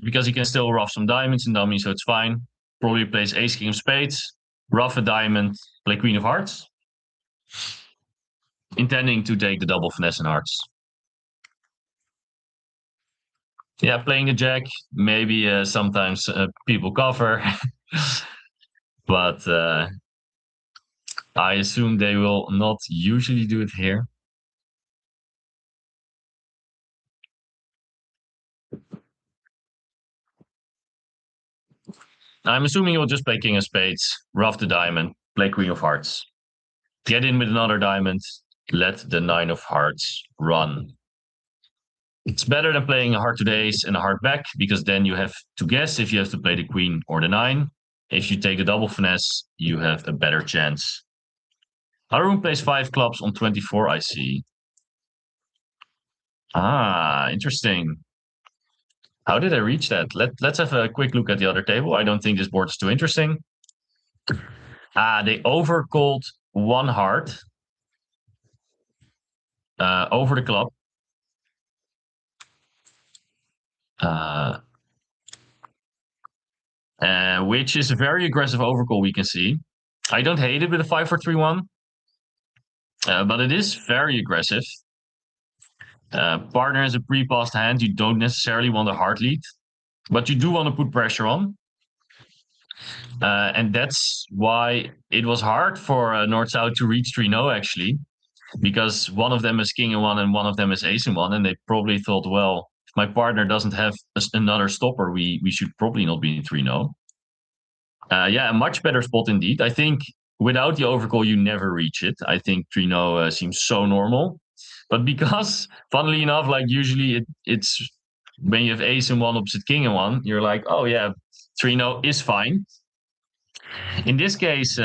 Because he can still rough some diamonds in dummy, so it's fine. Probably plays ace king of spades, rough a diamond, play queen of hearts. Intending to take the double finesse and hearts. Yeah, playing the jack. Maybe sometimes people cover, but I assume they will not usually do it here. I'm assuming you'll just play king of spades, ruff the diamond, play queen of hearts. Get in with another diamond, let the nine of hearts run. It's better than playing a heart to the ace and a heart back, because then you have to guess if you have to play the queen or the nine. If you take the double finesse, you have a better chance. Haroon plays 5 clubs on 24, I see. Ah, interesting. How did I reach that? Let's have a quick look at the other table. I don't think this board is too interesting. They overcalled one heart over the club. Which is a very aggressive overcall, we can see. I don't hate it with a 5-4-3-1, but it is very aggressive. Partner has a pre-passed hand. You don't necessarily want a hard lead, but you do want to put pressure on. And that's why it was hard for North-South to reach 3-0, actually, because one of them is king in one and one of them is ace in one. And they probably thought, well, if my partner doesn't have another stopper, we should probably not be in 3-0. Yeah, a much better spot indeed. I think without the overcall, you never reach it. I think 3-0 seems so normal. But because, funnily enough, like usually it's when you have ace in one opposite king in one, you're like, oh yeah, 3-0 is fine. In this case,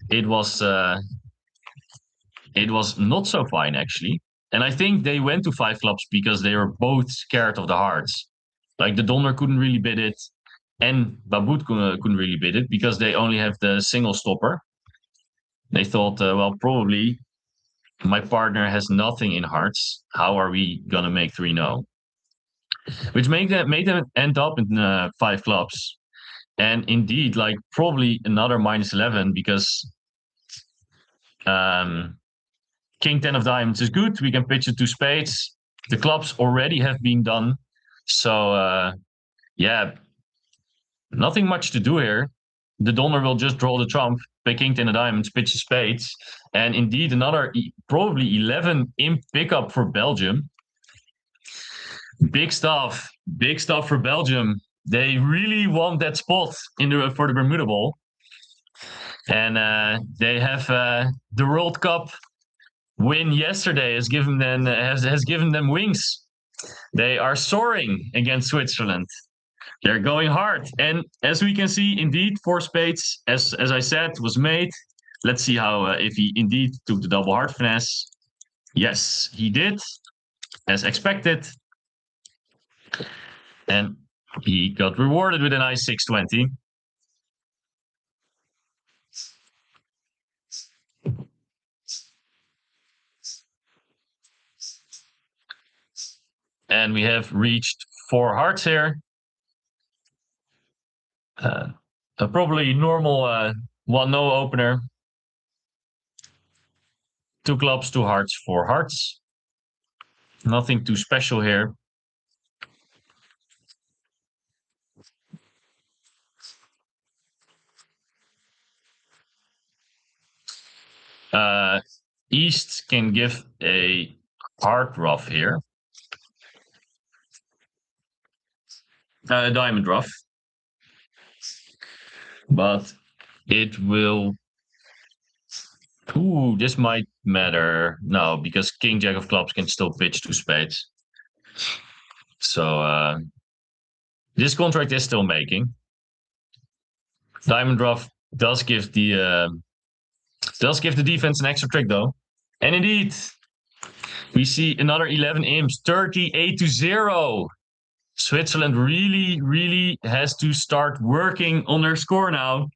it was not so fine, actually. And I think they went to 5 clubs because they were both scared of the hearts. Like the Donner couldn't really bid it, and Babut couldn't really bid it because they only have the single stopper. They thought, well, probably my partner has nothing in hearts. How are we gonna make 3-0? Which made them end up in 5 clubs. And indeed, like probably another -11 because King 10 of diamonds is good. We can pitch it to spades. The clubs already have been done. So, yeah, nothing much to do here. The Donner will just draw the trump, play King 10 of diamonds, pitch the spades. And indeed, another probably 11 imp pickup for Belgium. Big stuff for Belgium. They really want that spot for the Bermuda Bowl. And they have the World Cup win yesterday has given them wings. They are soaring against Switzerland. They're going hard. And as we can see, indeed, 4 spades, as I said, was made. Let's see how if he indeed took the double heart finesse. Yes, he did, as expected. And he got rewarded with a nice 620. And we have reached 4 hearts here. A probably normal 1-0 opener. 2 clubs, 2 hearts, 4 hearts. Nothing too special here. East can give a hard rough here. Diamond rough. But it will... Ooh, this might matter. No, because King Jack of clubs can still pitch 2 spades. So this contract is still making. Diamond rough does give the defense an extra trick though. And indeed, we see another 11 imps, 38-0. Switzerland really, really has to start working on their score now.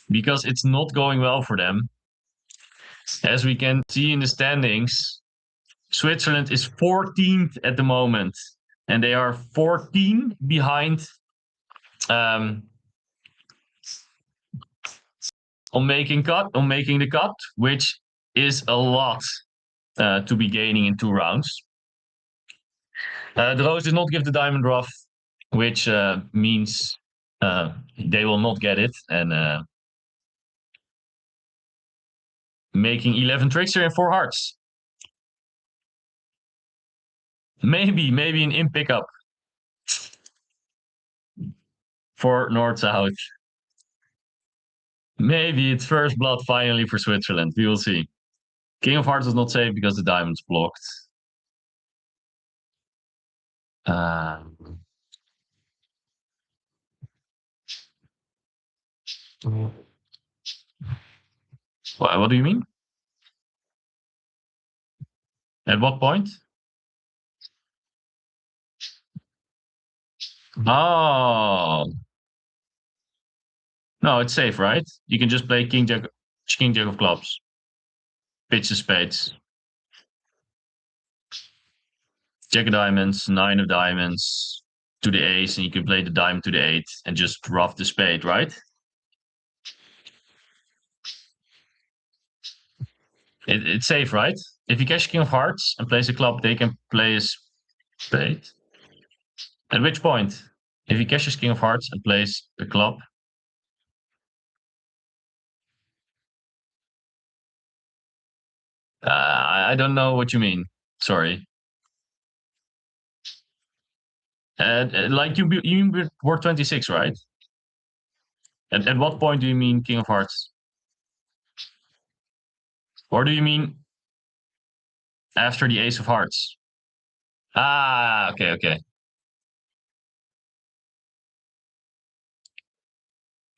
Because it's not going well for them. As we can see in the standings, Switzerland is 14th at the moment. And they are 14 behind on making the cut, which is a lot to be gaining in 2 rounds. The Rose did not give the diamond rough, which means they will not get it. And making 11 tricks here in 4 hearts. Maybe an imp pickup for North-South. Maybe it's first blood finally for Switzerland. We will see. King of Hearts is not safe because the diamond's blocked. Uh, what do you mean? At what point? Oh, no, it's safe, right? You can just play King Jack of clubs, pitch of spades, Jack of diamonds, nine of diamonds to the ace, and you can play the diamond to the eight and just rough the spade, right? It's safe, right? If you cash King of Hearts and plays a club, they can play a spade. At which point? If he cashes King of Hearts and plays a club, I don't know what you mean. Sorry. Like you were 26, right? At what point do you mean King of Hearts? Or do you mean after the Ace of Hearts? Ah, okay.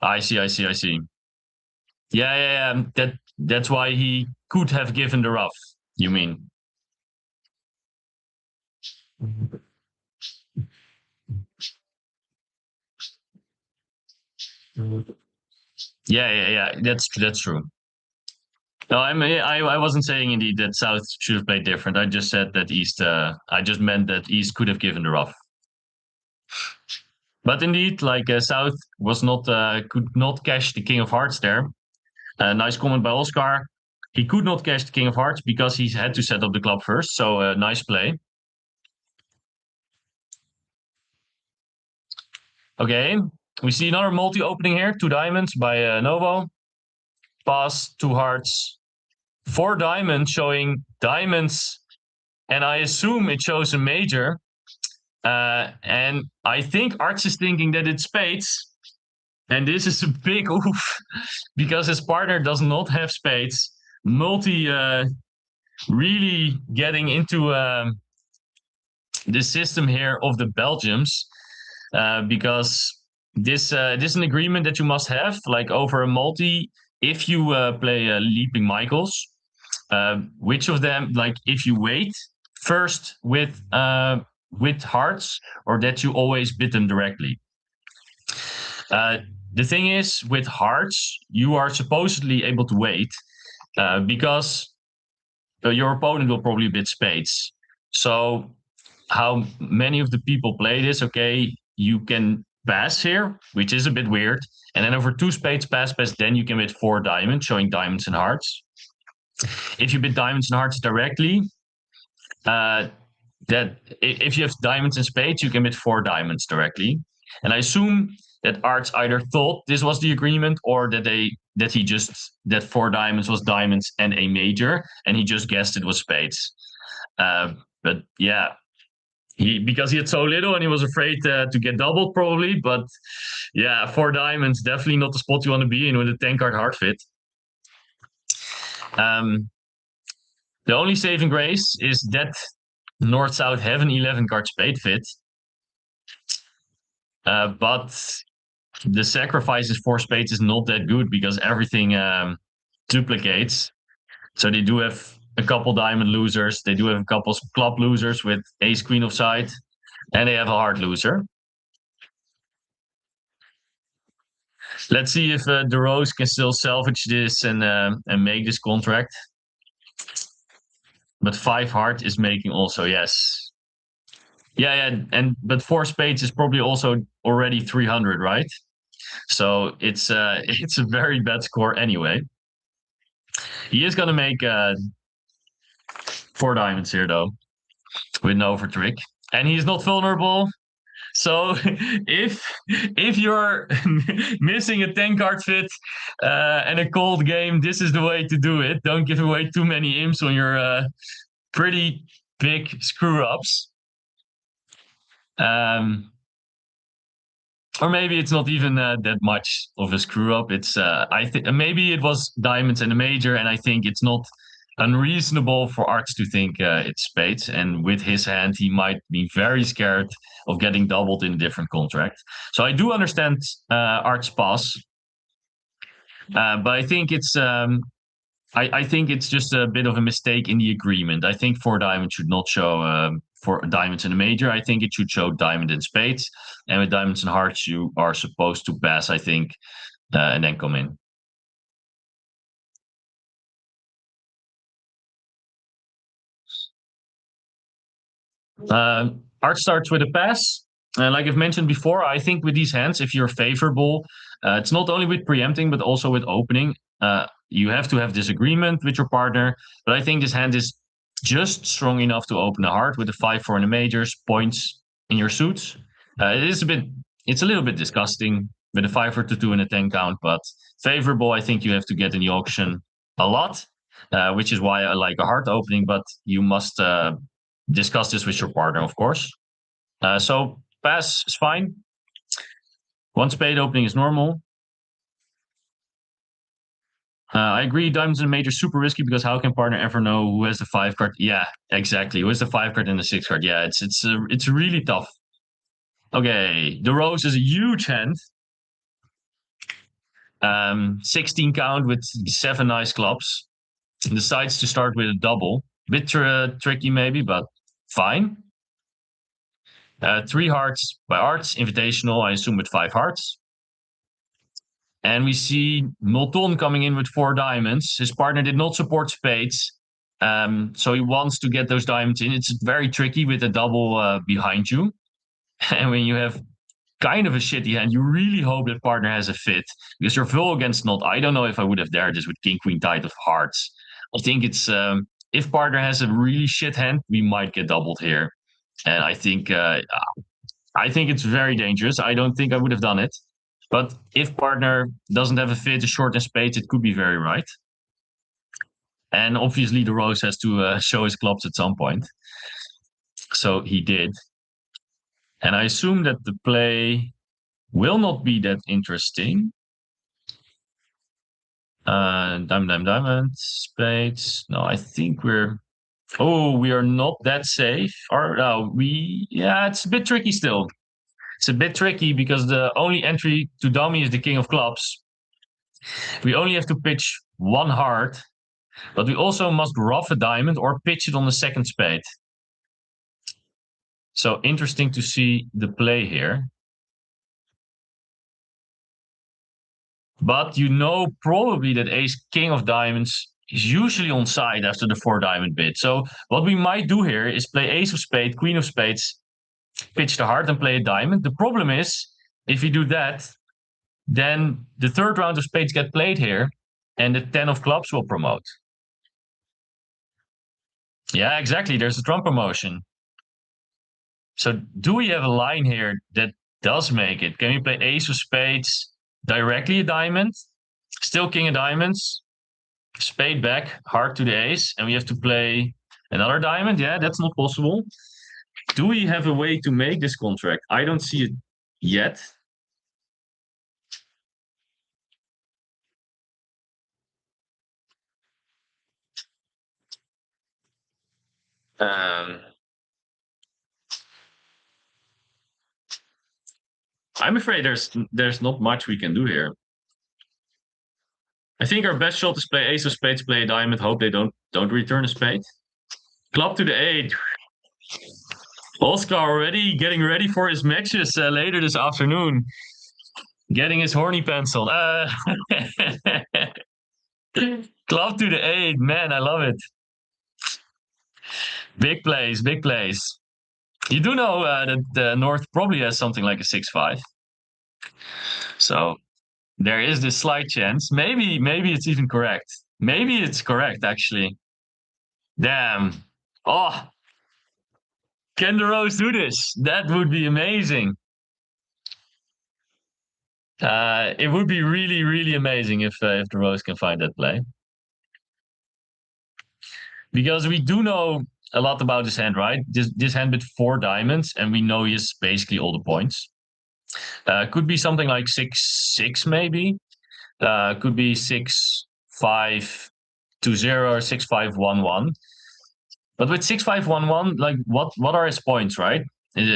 I see. Yeah. That's why he could have given the rough. You mean? Yeah. That's true. No, I wasn't saying indeed that South should have played different. I just said that East. I just meant that East could have given the rough. But indeed, like South was not could not cash the King of Hearts there. Nice comment by Oscar. He could not cash the King of Hearts because he had to set up the club first. So nice play. Okay, we see another multi opening here. Two diamonds by Novo. Pass, two hearts, four diamonds showing diamonds, and I assume it shows a major. And I think Arts is thinking that it's spades. And this is a big oof because his partner does not have spades. Multi really getting into the system here of the Belgians because this is an agreement that you must have like over a multi if you play Leaping Michaels. Which of them, like if you wait first with hearts or that you always bid them directly. The thing is, with hearts, you are supposedly able to wait because your opponent will probably bid spades. So, how many of the people play this? Okay, you can pass here, which is a bit weird, and then over two spades, pass, then you can bid four diamonds, showing diamonds and hearts. If you bid diamonds and hearts directly, that if you have diamonds and spades, you can bid four diamonds directly. And I assume that Arts either thought this was the agreement or that four diamonds was diamonds and a major, and he just guessed it was spades. But yeah, because he had so little and he was afraid to get doubled probably. But yeah, four diamonds definitely not the spot you want to be in with a 10-card hard fit. The only saving grace is that North-South have an 11-card spade fit. But the sacrifices for spades is not that good because everything duplicates. So they do have a couple diamond losers. They do have a couple club losers with ace queen of side, and they have a heart loser. Let's see if De Rose can still salvage this and make this contract. But five heart is making also, yes. Yeah, but four spades is probably also already 300, right? So it's a very bad score anyway. He is gonna make four diamonds here though, with no overtrick, and he's not vulnerable. So if you're missing a 10-card fit and a cold game, this is the way to do it. Don't give away too many imps on your pretty big screw ups. Um, or maybe it's not even that much of a screw up. It's I think maybe it was diamonds and a major, and I think it's not unreasonable for Arts to think it's spades. And with his hand, he might be very scared of getting doubled in a different contract. So I do understand Arts' pass, but I think I think it's just a bit of a mistake in the agreement. I think four diamonds should not show for diamonds in a major. I think it should show diamond and spades. And with diamonds and hearts, you are supposed to pass, I think, and then come in. Art starts with a pass. Like I've mentioned before, I think with these hands, if you're favorable, it's not only with preempting, but also with opening. You have to have this agreement with your partner. But I think this hand is just strong enough to open a heart with the 5-4 in the majors, points in your suits. It's a little bit disgusting with a 5 or to 2 and a 10 count, but favorable, I think you have to get in the auction a lot, which is why I like a heart opening, but you must discuss this with your partner, of course. So pass is fine. One spade opening is normal. I agree. Diamonds in a major super risky because how can partner ever know who has the 5 card? Yeah, exactly. Who has the 5 card and the 6 card? Yeah, it's really tough. Okay, the rose is a huge hand. 16 count with 7 nice clubs. Decides to start with a double. Bit tricky maybe, but fine. 3 hearts by Arts, invitational, I assume with 5 hearts. And we see Molton coming in with 4 diamonds. His partner did not support spades. So he wants to get those diamonds in. It's very tricky with a double behind you. And when you have kind of a shitty hand, you really hope that partner has a fit because you're full against not. I don't know if I would have dared this with King Queen tight of hearts. I think it's if partner has a really shit hand, we might get doubled here, and I think it's very dangerous. I don't think I would have done it, but if partner doesn't have a fit, a short and spades, it could be very right. And obviously, the rose has to show his clubs at some point, so he did. And I assume that the play will not be that interesting. Diamond, spades. No, I think we are not that safe. Or no, yeah, it's a bit tricky still. It's a bit tricky because the only entry to dummy is the king of clubs. We only have to pitch one heart, but we also must ruff a diamond or pitch it on the second spade. So interesting to see the play here. But you know probably that ace king of diamonds is usually on side after the 4 diamond bid. So what we might do here is play ace of spades, queen of spades, pitch the heart and play a diamond. The problem is if you do that, then the third round of spades get played here and the 10 of clubs will promote. Yeah, exactly. There's a Trump promotion. So do we have a line here that does make it? Can we play ace of spades, directly a diamond, still king of diamonds, spade back, heart to the ace, and we have to play another diamond? Yeah, that's not possible. Do we have a way to make this contract? I don't see it yet. Um, I'm afraid there's not much we can do here. I think our best shot is play ace of spades, play a diamond, hope they don't return a spade. Club to the 8. Oscar already getting ready for his matches later this afternoon. Getting his horny pencil. Club to the 8. Man, I love it. Big plays, big plays. You do know that the North probably has something like a 6-5. So there is this slight chance. Maybe it's even correct. Maybe it's correct, actually. Damn. Oh, can the Rose do this? That would be amazing. It would be really, really amazing if the Rose can find that play. Because we do know a lot about this hand, right? This hand with four diamonds, and we know he has basically all the points. Could be something like 6-6, maybe. Could be 6-5-2-0 or 6-5-1-1. But with 6-5-1-1, like what are his points, right?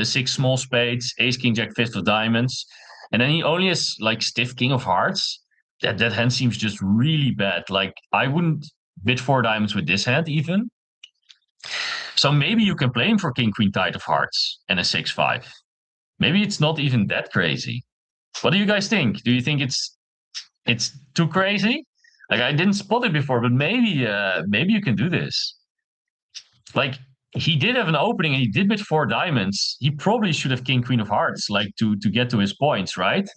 Six small spades, ace, king, jack, fifth of diamonds, and then he only has like stiff king of hearts. That hand seems just really bad. Like I wouldn't bid four diamonds with this hand even. So maybe you can play him for king, queen, tight of hearts and a 6-5. Maybe it's not even that crazy. What do you guys think? Do you think it's too crazy? Like I didn't spot it before, but maybe you can do this. Like he did have an opening and he did bid four diamonds. He probably should have king, queen of hearts, like to get to his points, right?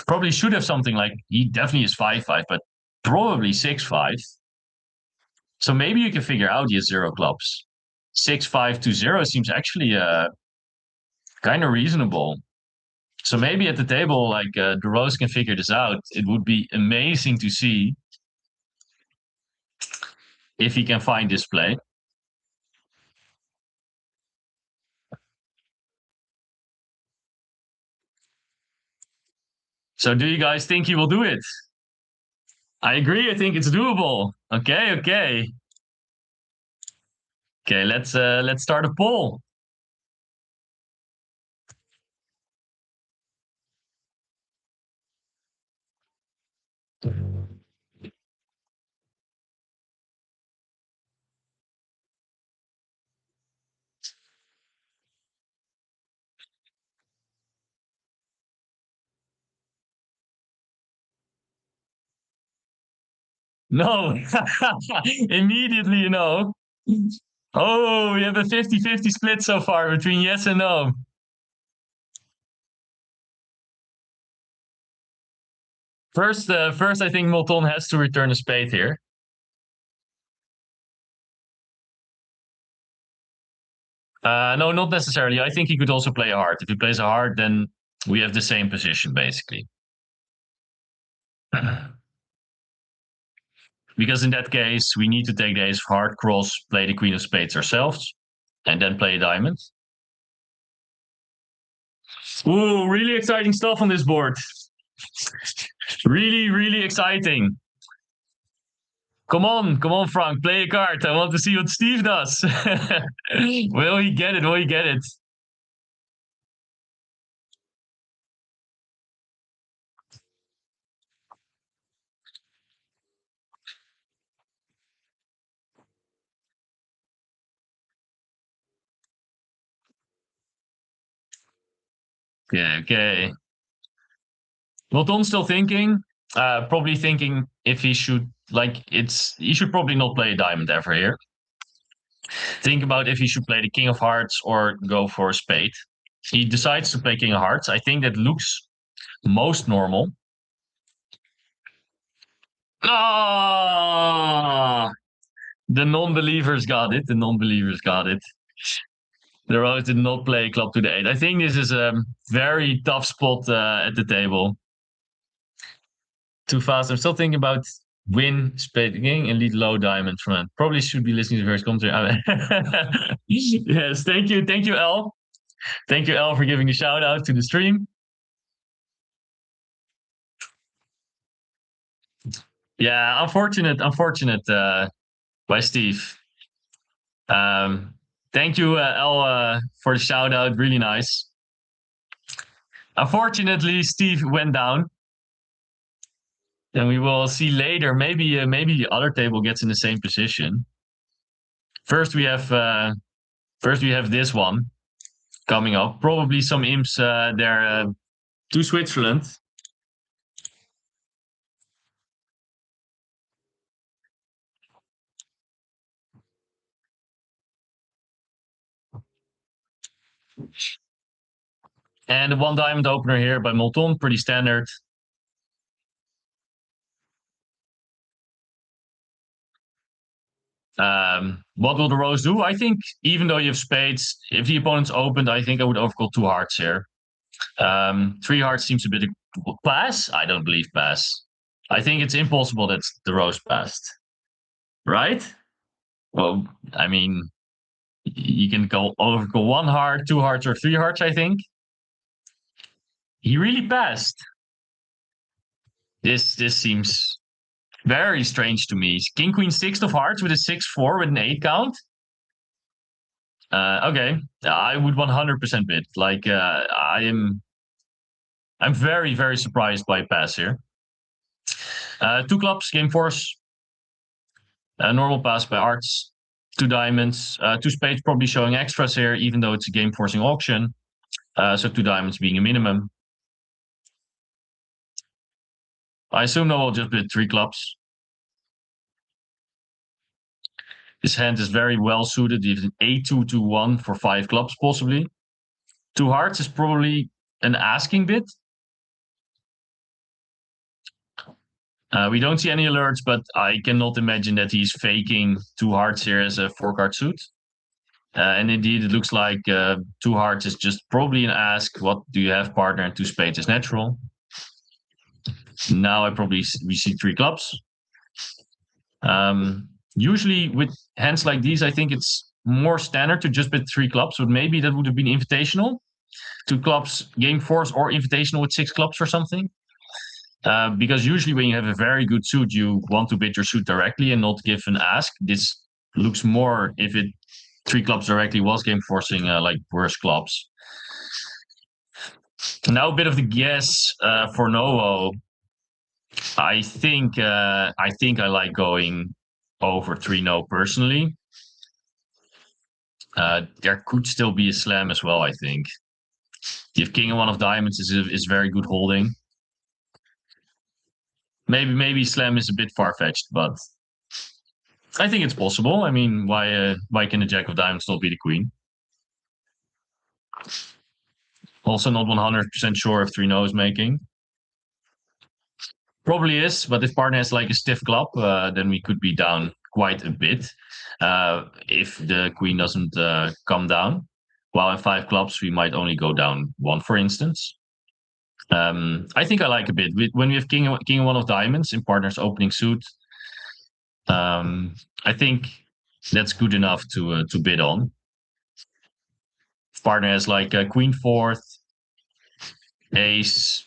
Probably should have something like he definitely is 5-5, but probably 6-5. So maybe you can figure out he has zero clubs. 6-5-2-0 seems actually kind of reasonable. So maybe at the table, like DeRose can figure this out. It would be amazing to see if he can find this play. So do you guys think he will do it? I agree. I think it's doable. Okay, okay. Okay, let's start a poll. No. Immediately, you know. Oh, we have a 50-50 split so far between yes and no. First, I think Molton has to return a spade here. No, not necessarily. I think he could also play a heart. If he plays a heart, then we have the same position basically. Because in that case, we need to take the ace of heart, cross, play the queen of spades ourselves, and then play a diamond. Ooh, really exciting stuff on this board. Really, really exciting. Come on, Frank, play a card. I want to see what Steve does. Will he get it? Will he get it? Yeah, okay. Well, Tom's still thinking. Probably thinking if he should he should probably not play a diamond ever here. Think about if he should play the king of hearts or go for a spade. He decides to play king of hearts. I think that looks most normal. Ah, the non-believers got it. The non-believers got it. The Rose did not play club to the eight. I think this is a very tough spot at the table. Too fast. I'm still thinking about win, spade, king, and lead low diamond front. Probably should be listening to various commentary. Yes, thank you, L. Thank you, L, for giving a shout out to the stream. Yeah, unfortunate by Steve. Thank you, L, for the shout out. Really nice. Unfortunately, Steve went down. And we will see later. Maybe the other table gets in the same position. First we have this one coming up. Probably some imps there to Switzerland. And the one diamond opener here by Molton, pretty standard. What will the Rose do? I think even though you have spades, if the opponent's opened, I think I would overcall two hearts here. Three hearts seems a bit pass. I don't believe pass. I think it's impossible that the Rose passed. Right? Well, I mean, You can go one heart, two hearts, or three hearts, I think. He really passed. This seems very strange to me. King Queen six of hearts with a 6-4 with an 8 count. Okay, I would 100% bid. Like I'm very very surprised by pass here. Two clubs, game force, normal pass by Arts. Two diamonds, two spades probably showing extras here, even though it's a game forcing auction. So two diamonds being a minimum. I assume no, I'll just bid three clubs. His hand is very well suited. He has an A2-1 for five clubs, possibly. Two hearts is probably an asking bid. We don't see any alerts, but I cannot imagine that he's faking two hearts here as a four card suit. And indeed, it looks like two hearts is just probably an ask. What do you have, partner? And two spades is natural. Now we see three clubs. Usually with hands like these, I think it's more standard to just bid three clubs, but maybe that would have been invitational. Two clubs, game force, or invitational with six clubs or something. Because usually when you have a very good suit, you want to bid your suit directly and not give an ask. This looks more if it three clubs directly was game forcing like worse clubs. Now a bit of the guess for Novo. I think I like going over 3-0 personally. There could still be a slam as well, I think. If king and one of diamonds is very good holding. Maybe slam is a bit far-fetched, but I think it's possible. I mean, why can the jack of diamonds not be the queen? Also not 100% sure if 3-0 is making. Probably is, but if partner has like a stiff club, then we could be down quite a bit if the queen doesn't come down. While in five clubs, we might only go down one, for instance. I think I like a bit. When we have king and one of diamonds in partner's opening suit, I think that's good enough to bid on. If partner has like a queen fourth, ace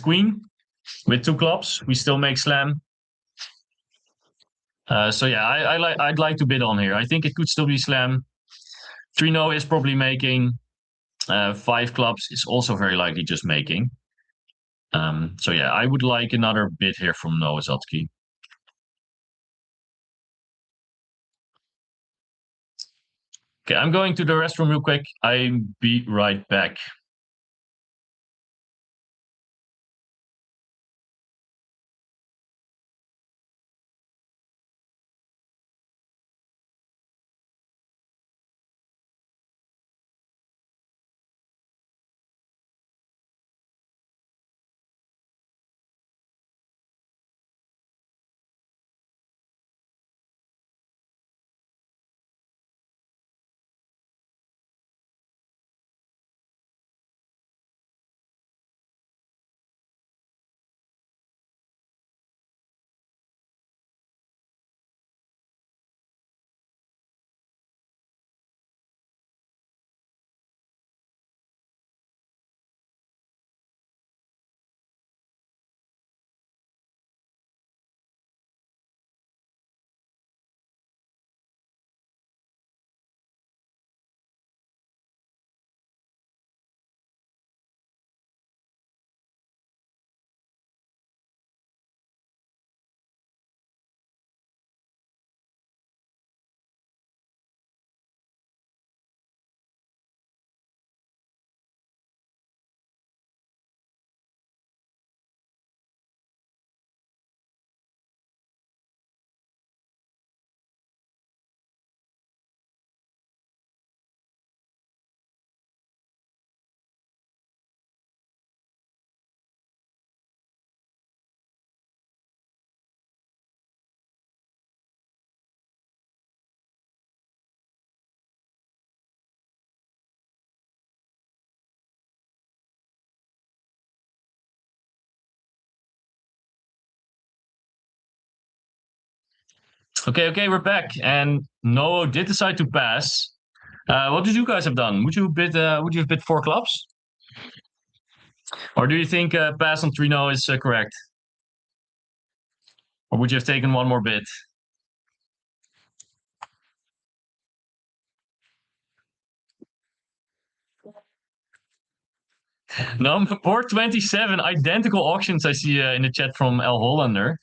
queen with two clubs, we still make slam. So yeah, I'd like to bid on here. I think it could still be slam. 3-0 is probably making. Five clubs is also very likely just making. So yeah, I would like another bid here from Noah Zatki. Okay, I'm going to the restroom real quick. I'll be right back. Okay, we're back. And Noah did decide to pass. What did you guys have done? Would you have bid four clubs? Or do you think pass on 3-0 is correct? Or would you have taken one more bid? Number board 27, identical auctions I see in the chat from El Hollander.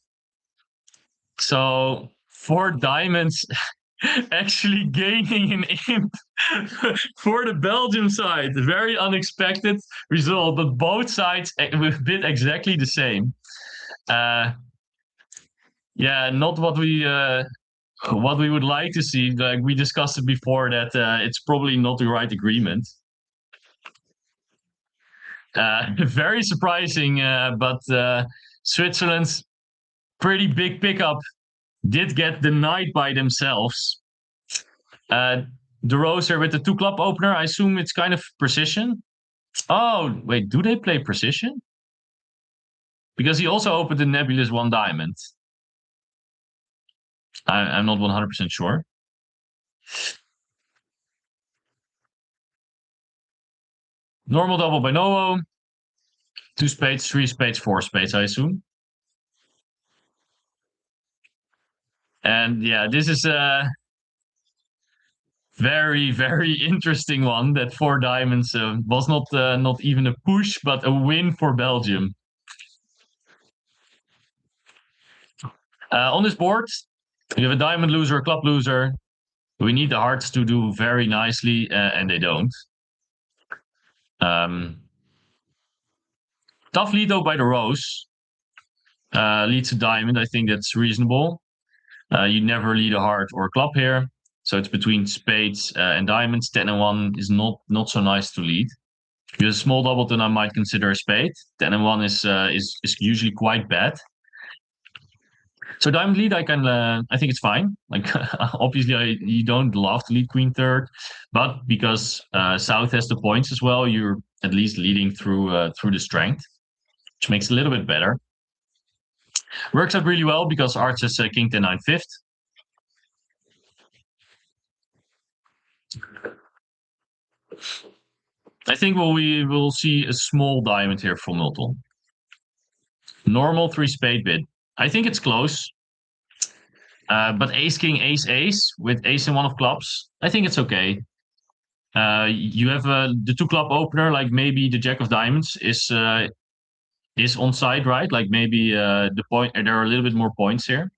So 4 diamonds actually gaining an imp for the Belgium side. Very unexpected result, but both sides bid exactly the same. Yeah, not what we would like to see. Like we discussed it before, that it's probably not the right agreement. Very surprising, but Switzerland's pretty big pickup did get denied by themselves. De Roser with the 2 club opener, I assume it's kind of precision. Oh, wait, do they play precision? Because he also opened the nebulous 1 diamond. I'm not 100% sure. Normal double by Novo. 2 spades, 3 spades, 4 spades, I assume. And yeah, this is a very, very interesting one. That 4 diamonds was not even a push, but a win for Belgium. On this board, we have a diamond loser, a club loser. We need the hearts to do very nicely, and they don't. Tough lead though by the rose. Leads a diamond. I think that's reasonable. You never lead a heart or a club here. So it's between spades and diamonds. 10 and 1 is not so nice to lead. If you have a small doubleton, I might consider a spade. 10 and 1 is usually quite bad. So diamond lead, I think it's fine. Like obviously, you don't love to lead queen third, but because South has the points as well, you're at least leading through the strength, which makes it a little bit better. Works out really well because Arts is king 10 9 fifth. I think we will see a small diamond here from Milton. Normal 3 spade bid. I think it's close. But ace king ace ace with ace and 1 of clubs, I think it's okay. You have the 2 club opener, like maybe the jack of diamonds is on side, right? Like maybe the point, there are a little bit more points here.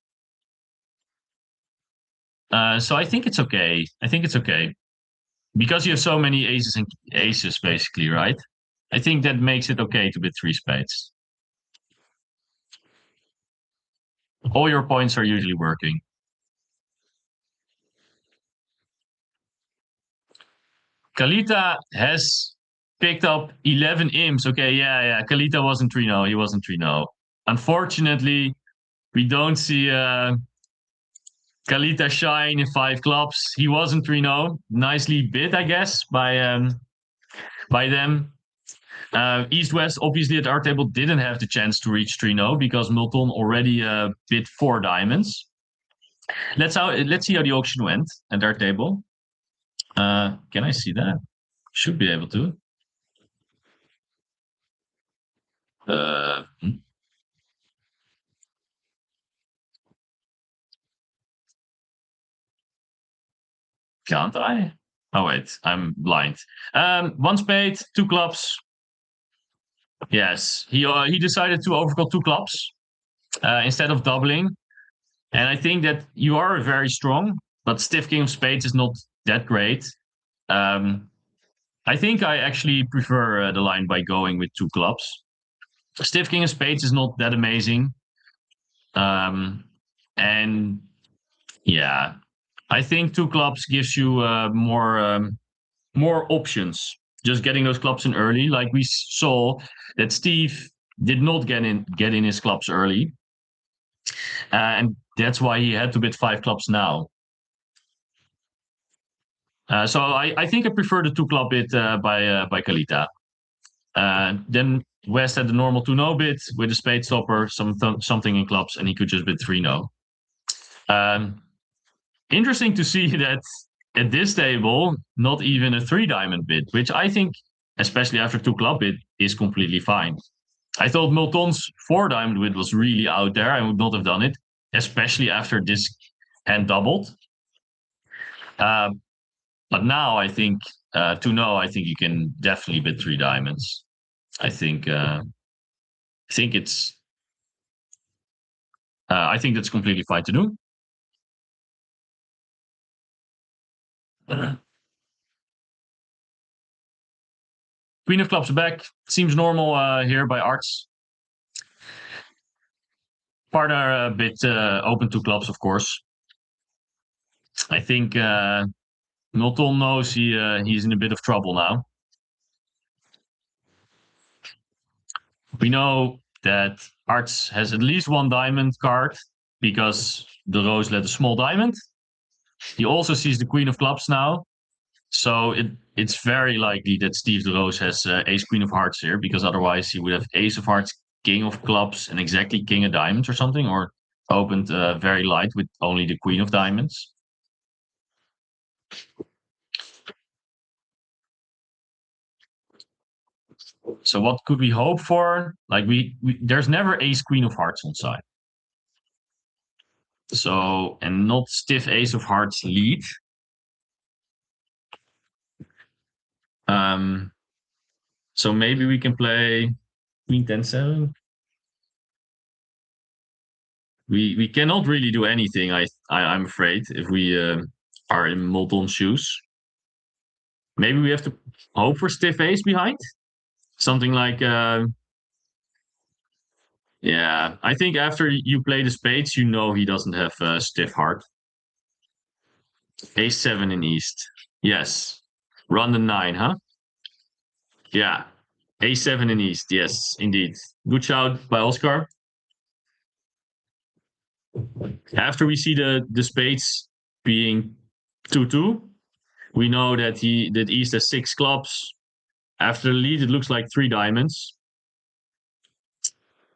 So I think it's okay. I think it's okay because you have so many aces and aces, basically, right? I think that makes it okay to bid 3 spades. All your points are usually working. Kalita has picked up 11 imps. Okay, yeah. Kalita wasn't 3-0. He wasn't 3-0. Unfortunately, we don't see Kalita shine in 5 clubs. He wasn't 3-0. Nicely bid, I guess, by them. East-West, obviously, at our table didn't have the chance to reach 3-0 because Milton already bid 4 diamonds. Let's see how the auction went at our table. Can I see that? Should be able to. Can't I? Oh wait, I'm blind. 1 spade, 2 clubs. Yes, he decided to overcall 2 clubs instead of doubling, and I think that you are very strong, but stiff king of spades is not that great. I think I actually prefer the line by going with 2 clubs. Stiff king of spades is not that amazing, and yeah, I think 2 clubs gives you more options. Just getting those clubs in early, like we saw that Steve did not get in his clubs early, and that's why he had to bid 5 clubs now. So I think I prefer the 2 club bid by Kalita. Then West had the normal 2-0 bid with a spade stopper, something in clubs, and he could just bid 3-0. Interesting to see that at this table, not even a 3-diamond bid, which I think, especially after 2 club bid, is completely fine. I thought Milton's 4-diamond bid was really out there. I would not have done it, especially after this hand doubled. But now I think to know, I think you can definitely bid 3 diamonds. I think it's I think that's completely fine to do. Queen of clubs back. Seems normal here by Arts. Partner a bit open 2 clubs, of course. I think Milton knows he's in a bit of trouble now. We know that Arts has at least 1 diamond card because the Rose led a small diamond. He also sees the Queen of clubs now. So it's very likely that Steve the Rose has Ace Queen of hearts here, because otherwise he would have Ace of hearts, King of clubs, and exactly King of diamonds or something, or opened very light with only the Queen of diamonds. So what could we hope for? Like there's never Ace Queen of hearts on side. So, and not stiff Ace of hearts lead. So maybe we can play Queen 10-7. We cannot really do anything. I'm afraid, if we are in Molton's shoes. Maybe we have to hope for stiff Ace behind. Something like yeah. I think after you play the spades, you know he doesn't have stiff heart. Ace 7 in East. Yes. Run the 9, huh? Yeah. Ace 7 in East. Yes, indeed. Good shout by Oscar. After we see the spades being 2-2, we know that East has 6 clubs. After the lead, it looks like 3 diamonds.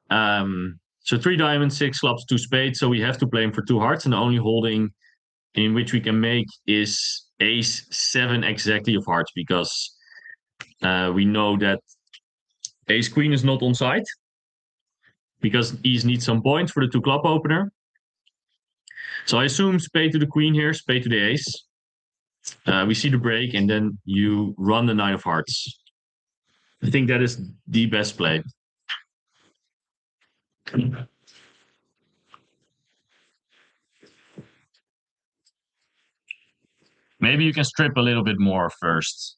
So 3 diamonds, 6 clubs, 2 spades. So we have to play him for 2 hearts, and the only holding in which we can make is Ace 7 exactly of hearts, because we know that Ace Queen is not on side, because East needs some points for the 2-club opener. So I assume spade to the Queen here, spade to the Ace. We see the break, and then you run the 9 of hearts. I think that is the best play. Maybe you can strip a little bit more first,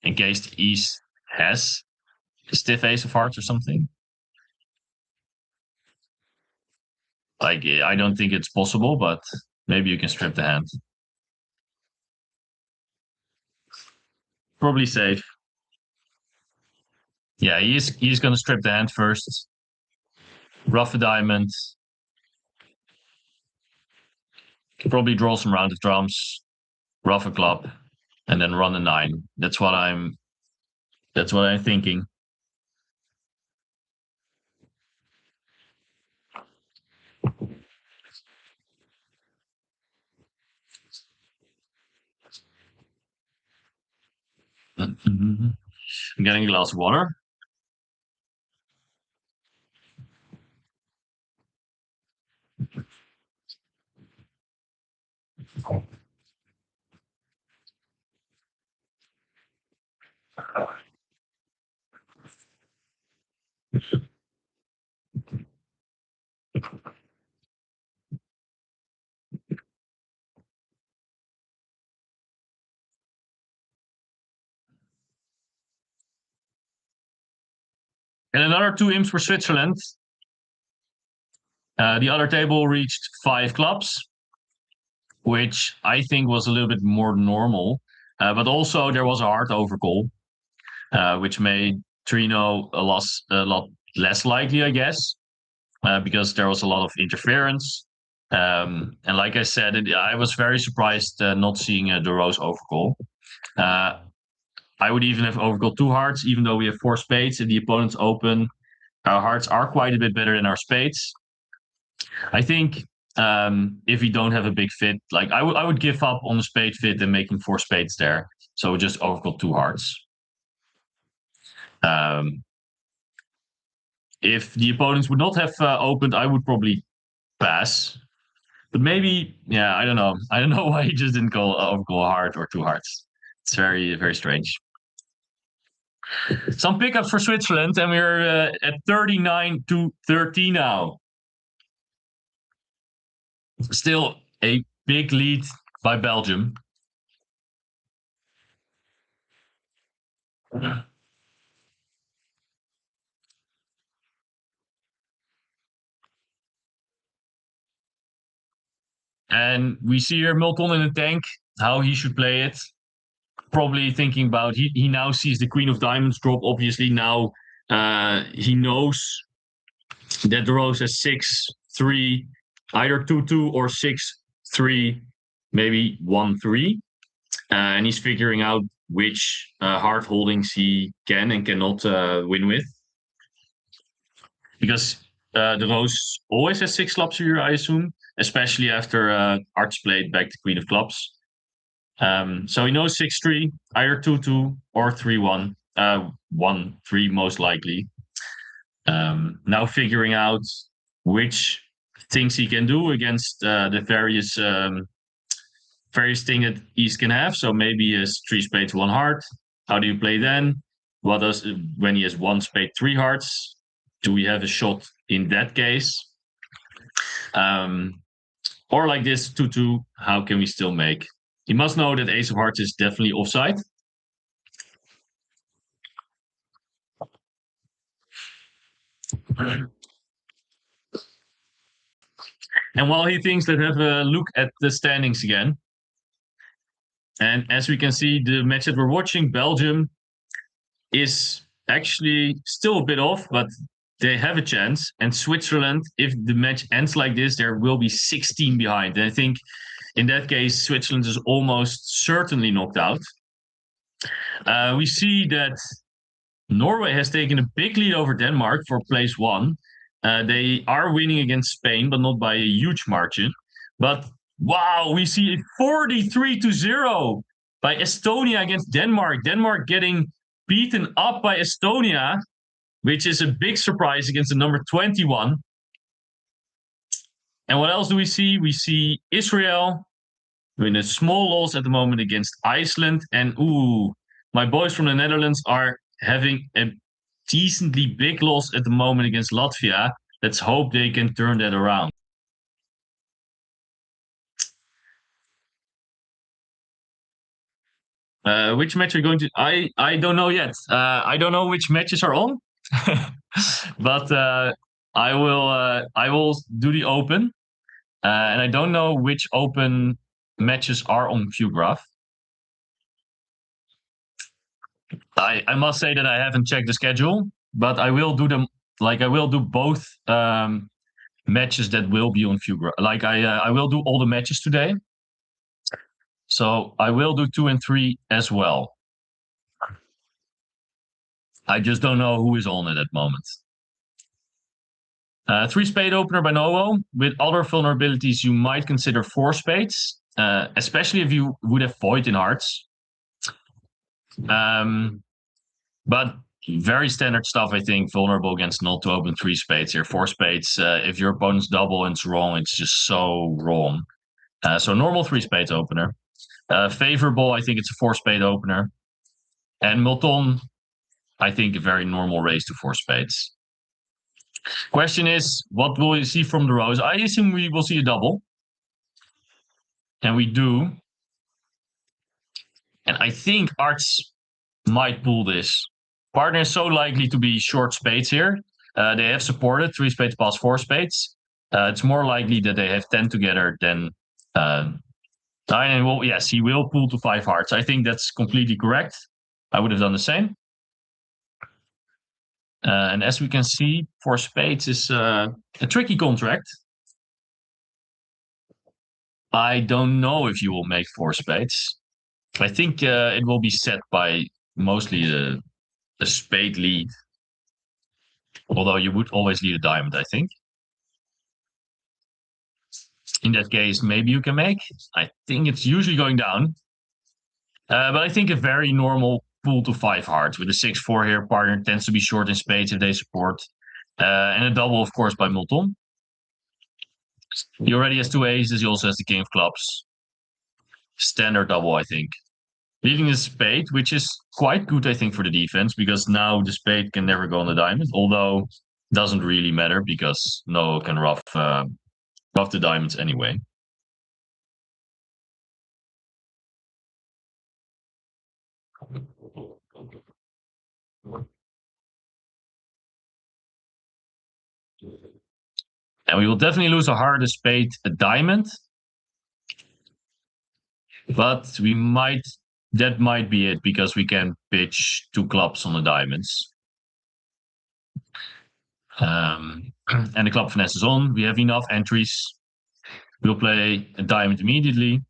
in case the East has a stiff Ace of hearts or something. Like, I don't think it's possible, but maybe you can strip the hand. Probably safe. Yeah, he's gonna strip the hand first. Rough a diamond. Probably draw some round of drums. Rough a club, and then run a 9. That's what I'm thinking. I'm getting a glass of water. And another 2 imps for Switzerland. The other table reached 5 clubs, which I think was a little bit more normal. But also there was a hard overcall, which made Trino a lot less likely, I guess, because there was a lot of interference. And like I said, I was very surprised not seeing the Rose overcall. I would even have overcalled 2 hearts, even though we have 4 spades and the opponent's open. Our hearts are quite a bit better than our spades. I think if you don't have a big fit. Like I would give up on the spade fit and making 4 spades there. So just overcall 2 hearts. If the opponents would not have opened, I would probably pass. But maybe, yeah, I don't know. I don't know why he just didn't call overcall a heart or 2 hearts. It's very, very strange. Some pickups for Switzerland, and we're at 39-30 now. Still a big lead by Belgium. And we see here Milton in the tank, how he should play it. Probably thinking about, he now sees the Queen of Diamonds drop. Obviously, now he knows that the rose has 6-3, either 2-2 or 6-3, maybe 1-3. And he's figuring out which hard holdings he can and cannot win with. Because the rose always has 6 clubs here, I assume, especially after hearts played back to Queen of Clubs. So he knows 6-3, either 2-2 or 3-1. 1-3 most likely. Now figuring out which things he can do against the various things that East can have. So maybe he has 3 spades, 1 heart. How do you play then? What does when he has 1 spade, 3 hearts? Do we have a shot in that case? Or like this 2-2, how can we still make? You must know that Ace of Hearts is definitely offside. And while he thinks, let's have a look at the standings again. And as we can see, the match that we're watching, Belgium, is actually still a bit off, but they have a chance. And Switzerland, if the match ends like this, there will be 16 behind. And I think in that case, Switzerland is almost certainly knocked out. We see that Norway has taken a big lead over Denmark for place 1. They are winning against Spain, but not by a huge margin. But wow, we see a 43-0 by Estonia against Denmark. Denmark getting beaten up by Estonia, which is a big surprise against the number 21. And what else do we see? We see Israel with a small loss at the moment against Iceland. And my boys from the Netherlands are having a decently big loss at the moment against Latvia. Let's hope they can turn that around. Which match are you going to? I don't know yet. I don't know which matches are on, but I will do the open, and I don't know which open matches are on ViewGraph. I must say that I haven't checked the schedule, but I will do them. Like I will do both matches that will be on ViewGraph. Like I will do all the matches today. So I will do 2 and 3 as well. I just don't know who is on at that moment. 3 spade opener by Novo. With other vulnerabilities, you might consider 4 spades, especially if you would have void in hearts. But very standard stuff, I think, vulnerable against not to open 3 spades here. 4 spades, if your opponent's double and it's wrong, it's just so wrong. So normal 3 spades opener. Favorable, I think it's a 4 spade opener. And Milton, I think a very normal raise to 4 spades. Question is, what will you see from the rows? I assume we will see a double. And we do. And I think Arts might pull this. Partner is so likely to be short spades here. They have supported 3 spades past 4 spades. It's more likely that they have 10 together than 9. And well, yes, he will pull to 5 hearts. I think that's completely correct. I would have done the same. And as we can see, 4 spades is a tricky contract. I don't know if you will make 4 spades. I think it will be set by mostly a spade lead. Although you would always lead a diamond, I think. In that case, maybe you can make. I think it's usually going down. But I think a very normal pool to 5 hearts with a 6-4 here. Partner tends to be short in spades if they support. And a double, of course, by Milton. He already has 2 aces. He also has the king of clubs. Standard double, I think. Leaving the spade, which is quite good, I think, for the defense, because now the spade can never go on the diamond, although doesn't really matter because no can rough the diamonds anyway. And we will definitely lose a heart, a spade, a diamond. But that might be it because we can pitch 2 clubs on the diamonds. And the club finesse is on. We have enough entries. We'll play a diamond immediately.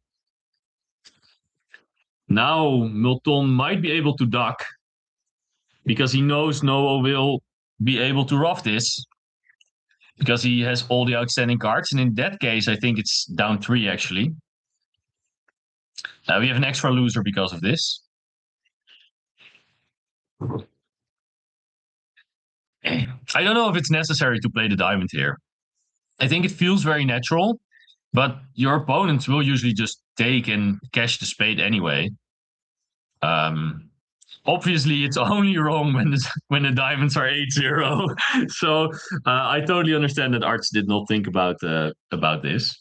Now Milton might be able to duck because he knows Noah will be able to rough this because he has all the outstanding cards. And in that case, I think it's down 3 actually. We have an extra loser because of this. I don't know if it's necessary to play the diamond here. I think it feels very natural, but your opponents will usually just take and cash the spade anyway. Obviously, it's only wrong when the diamonds are 8-0. So I totally understand that Arts did not think about this.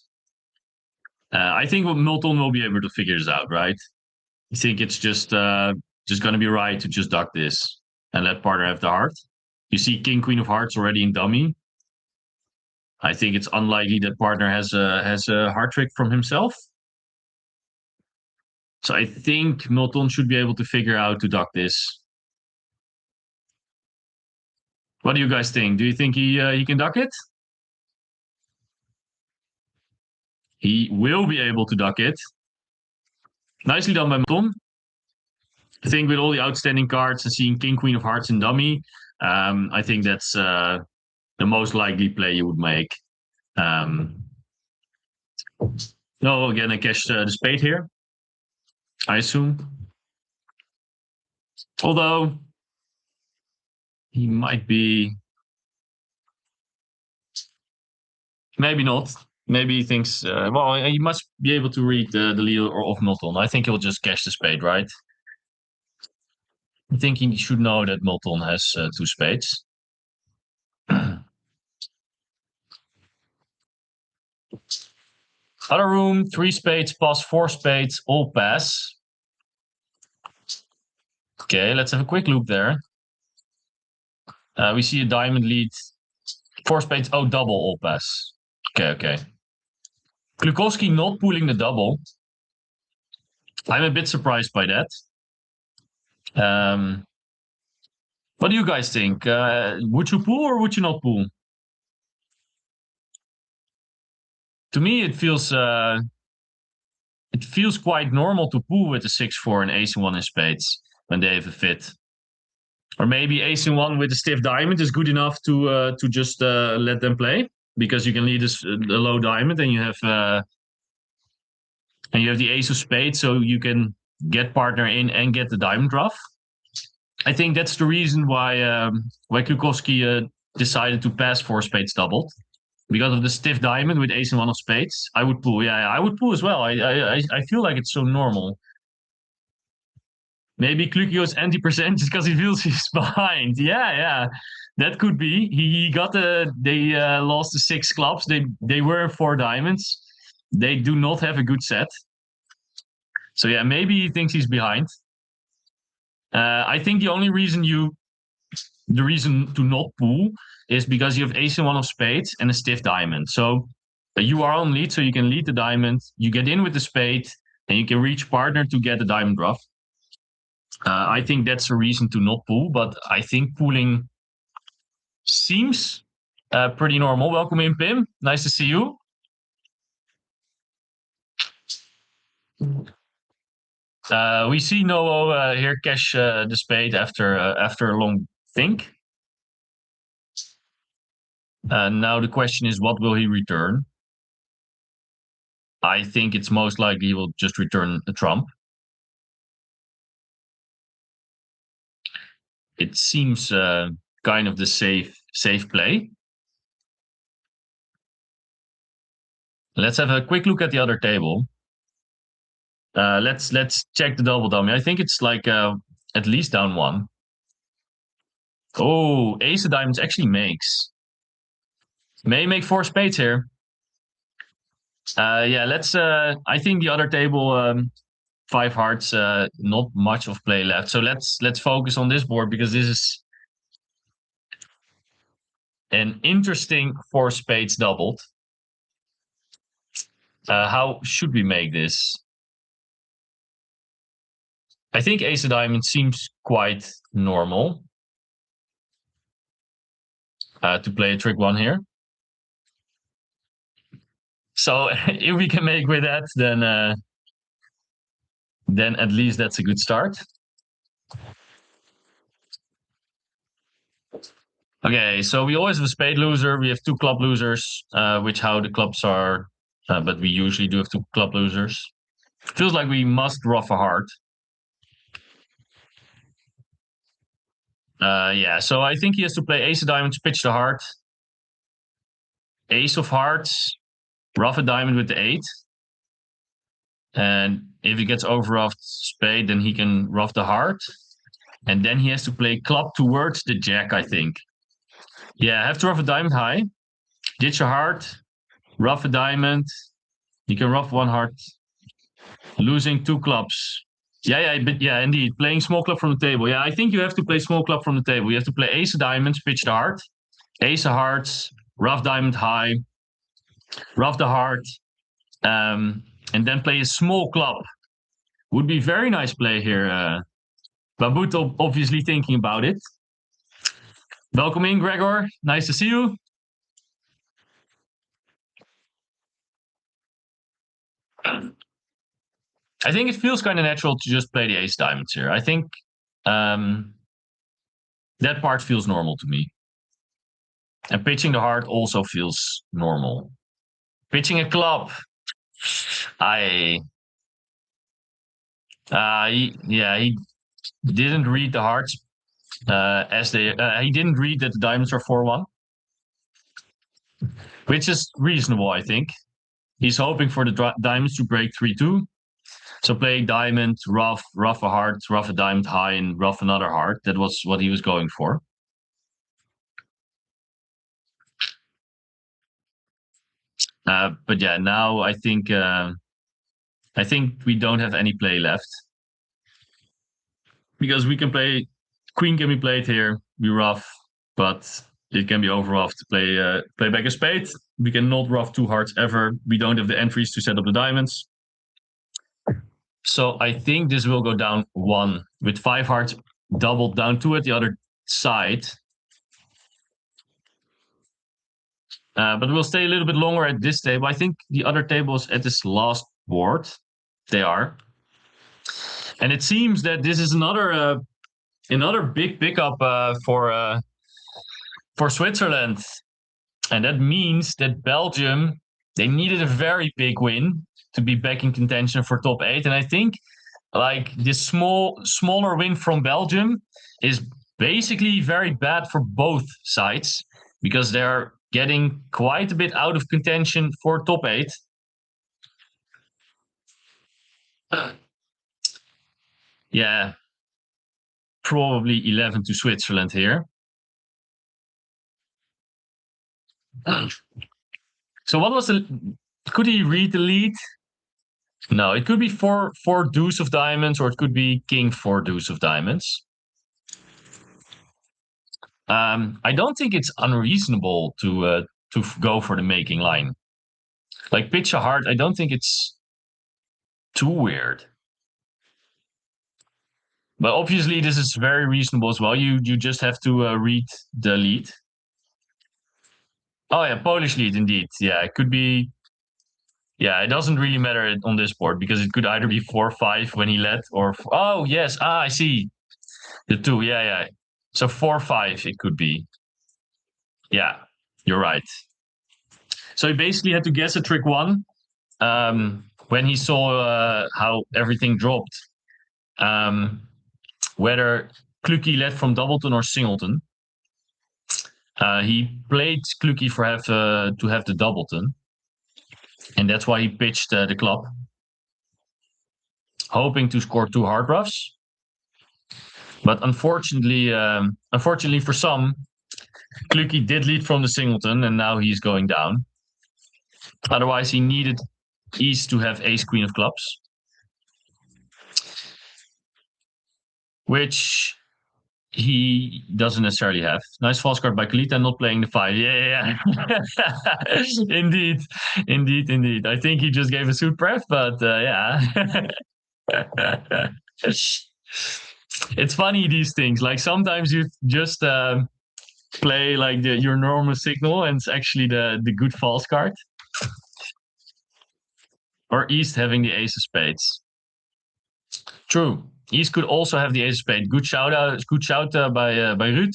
I think Milton will be able to figure this out, right? You think it's just going to be right to just duck this and let partner have the heart? You see King Queen of Hearts already in dummy. I think it's unlikely that partner has a heart trick from himself. So I think Milton should be able to figure out to duck this. What do you guys think? Do you think he can duck it? He will be able to duck it. Nicely done by Milton. I think with all the outstanding cards and seeing King Queen of Hearts in dummy, I think that's the most likely play you would make. No, again, I cashed the spade here, I assume. Although he might be, maybe not. Maybe he thinks, well, he must be able to read the lead of Milton. I think he'll just cash the spade, right? I think he should know that Milton has 2 spades. Other room, 3 spades pass, 4 spades, all pass. Okay, let's have a quick look there. We see a diamond lead, 4 spades, oh, double, all pass. Okay. Klukowski not pulling the double. I'm a bit surprised by that. What do you guys think? Would you pull or would you not pull? To me, it feels quite normal to pull with a 6-4 and ace-1 in spades when they have a fit. Or maybe ace-1 with a stiff diamond is good enough to just let them play because you can lead a low diamond and you have the ace of spades, so you can get partner in and get the diamond rough. I think that's the reason why Klukowski decided to pass 4 spades doubled. Because of the stiff diamond with ace-1 of spades, I would pull. Yeah, I would pull as well. I feel like it's so normal. Maybe Klukio's anti-percent just because he feels he's behind. Yeah, that could be. He got they lost the 6 clubs. They were 4 diamonds. They do not have a good set. So yeah, maybe he thinks he's behind. I think the reason to not pull is because you have ace-1 of spades and a stiff diamond. So you are on lead, so you can lead the diamond. You get in with the spade, and you can reach partner to get the diamond rough. I think that's a reason to not pull, but I think pulling seems pretty normal. Welcome in, Pim. Nice to see you. We see Noah here cash the spade after a long think. Now the question is, what will he return? I think it's most likely he will just return a trump. It seems kind of the safe play. Let's have a quick look at the other table. Let's check the double dummy. I think it's like at least down one. Oh, ace of diamonds actually makes. May make four spades here. Yeah, let's. I think the other table, five hearts, not much of play left. So let's focus on this board because this is an interesting four spades doubled. How should we make this? I think ace of diamonds seems quite normal to play a trick one here. So if we can make with that, then at least that's a good start. Okay, so we always have a spade loser. We have two club losers, which how the clubs are, but we usually do have two club losers. Feels like we must ruff a heart. Yeah, so I think he has to play ace of diamonds, pitch the heart, ace of hearts, ruff a diamond with the eight. And if he gets overruffed spade, then he can ruff the heart. And then he has to play club towards the jack, I think. Yeah, have to ruff a diamond high, ditch a heart, ruff a diamond. You can ruff one heart, losing two clubs. But yeah, indeed. Playing small club from the table. Yeah, I think you have to play small club from the table. You have to play ace of diamonds, pitch the heart, ace of hearts, rough diamond high, rough the heart, and then play a small club. Would be very nice play here. Babut obviously thinking about it. Welcome in, Gregor. Nice to see you. I think it feels kind of natural to just play the ace diamonds here. I think that part feels normal to me. And pitching the heart also feels normal. Pitching a club. He didn't read the hearts as they. He didn't read that the diamonds are 4-1, which is reasonable, I think. He's hoping for the diamonds to break 3-2. So playing diamond, rough a heart, rough a diamond high, and rough another heart. That was what he was going for. But yeah, now I think we don't have any play left because we can play queen can be played here. We rough, but it can be overruffed to play back a spade. We cannot rough two hearts ever. We don't have the entries to set up the diamonds. So I think this will go down one with five hearts doubled down two at the other side. But we'll stay a little bit longer at this table. I think the other tables at this last board, they are. And it seems that this is another big pickup for Switzerland. And that means that Belgium, they needed a very big win to be back in contention for top 8. And I think like this smaller win from Belgium is basically very bad for both sides because they're getting quite a bit out of contention for top 8. Yeah, probably 11 to Switzerland here. So what was could he read the lead? No, it could be four deuce of diamonds, or it could be king four deuce of diamonds. I don't think it's unreasonable to go for the making line. Like pitch a heart, I don't think it's too weird. But obviously, this is very reasonable as well. You just have to read the lead. Oh yeah, Polish lead indeed. Yeah, it could be. Yeah, it doesn't really matter on this board because it could either be 4-5 when he led, or oh yes, I see the two. Yeah. So 4-5 it could be. Yeah, you're right. So he basically had to guess a trick one. when he saw how everything dropped, whether Kluki led from doubleton or singleton. He played Kluki for to have the doubleton, and that's why he pitched the club, hoping to score 2 hard roughs. But unfortunately for some, Kluki did lead from the singleton, and now he's going down. Otherwise, he needed East to have ace queen of clubs, which he doesn't necessarily have. Nice false card by Kalita, not playing the 5. Yeah. Indeed. I think he just gave a suit pref, but yeah. It's funny, these things. Like, sometimes you just play like your normal signal, and it's actually the good false card. Or East having the ace of spades. True. East could also have the ace of spades. Good shout by Ruud.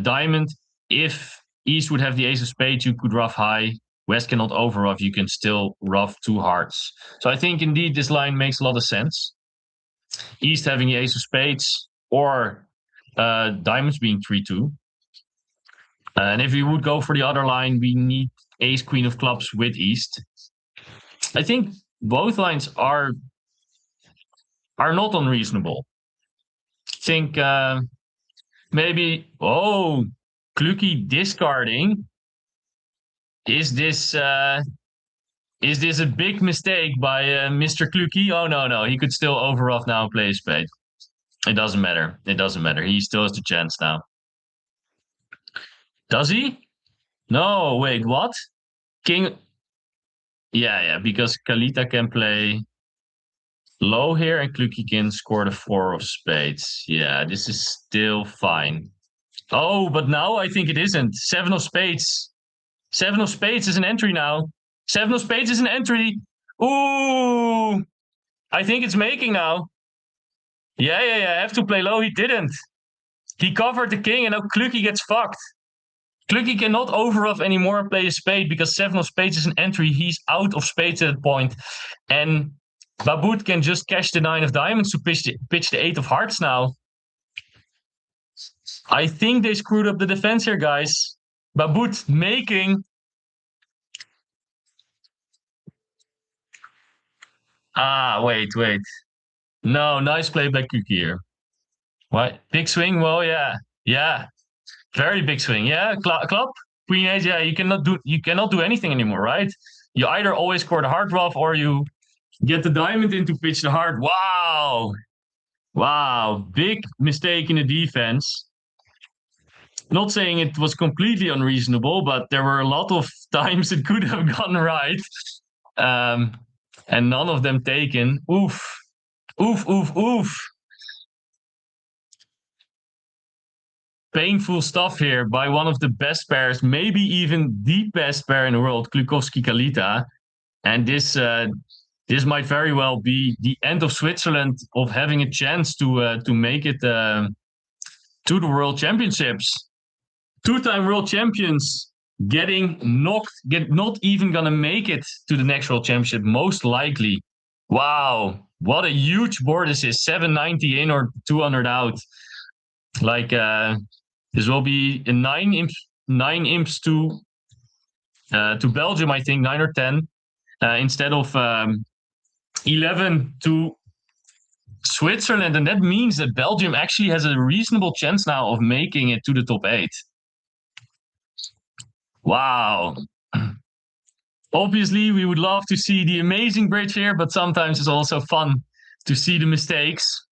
Diamond, if East would have the ace of spades, you could rough high. West cannot over rough. You can still rough 2 hearts. So I think indeed this line makes a lot of sense. East having the ace of spades, or diamonds being 3-2. And if we would go for the other line, we need ace queen of clubs with East. I think both lines are not unreasonable. I think maybe, Kluki discarding. Is this a big mistake by Mr. Kluki? Oh, no. He could still overoff now and play a spade. It doesn't matter. He still has the chance now. Does he? No, wait, what? King. Yeah, because Kalita can play low here and Kluki can score the 4 of spades. Yeah, this is still fine. Oh, but now I think it isn't. 7 of spades. 7 of spades is an entry now. 7 of spades is an entry. Ooh, I think it's making now. Yeah. I have to play low. He didn't. He covered the king, and now Kluki gets fucked. Kluki cannot overoff anymore and play a spade because 7 of spades is an entry. He's out of spades at that point. And Baboot can just cash the 9 of diamonds to pitch the 8 of hearts now. I think they screwed up the defense here, guys. Baboot making. Wait. No, nice play by Kluki here. What? Big swing? Well, yeah. Very big swing. Yeah, club. Queen 8, yeah, you cannot do anything anymore, right? You either always score the hard rough or you get the diamond in to pitch the hard. Wow. Big mistake in the defense. Not saying it was completely unreasonable, but there were a lot of times it could have gone right. And none of them taken. Oof. Painful stuff here by one of the best pairs, maybe even the best pair in the world, Klukowski-Kalita. And this might very well be the end of Switzerland of having a chance to make it to the World Championships. 2-time world champions not even gonna make it to the next World Championship, most likely. Wow, what a huge board this is. 790 in or 200 out. Like this will be a 9 imps to Belgium, I think, 9 or 10, instead of 11 to Switzerland. And that means that Belgium actually has a reasonable chance now of making it to the top 8. Wow. Obviously, we would love to see the amazing bridge here, but sometimes it's also fun to see the mistakes.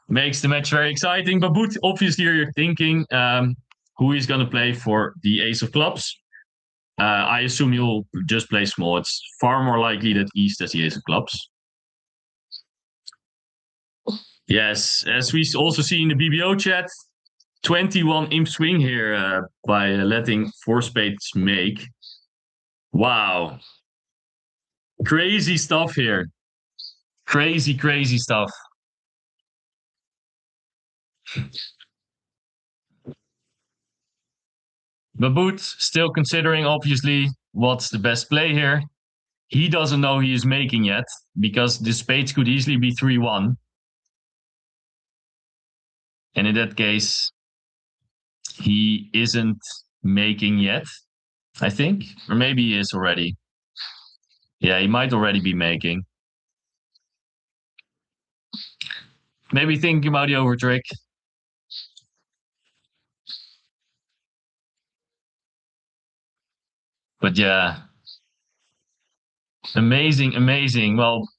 Makes the match very exciting. Baboot, obviously, you're thinking who is going to play for the ace of clubs. I assume you'll just play small. It's far more likely that East has the ace of clubs. Yes, as we also see in the BBO chat, 21 imp swing here by letting 4 spades make. Wow. Crazy stuff here. Crazy stuff. Baboot still considering, obviously, what's the best play here. he doesn't know he is making yet, because the spades could easily be 3-1. And in that case, he isn't making yet, I think. Or maybe he is already. Yeah, he might already be making. Maybe thinking about the over trick. But yeah, amazing, amazing. Well,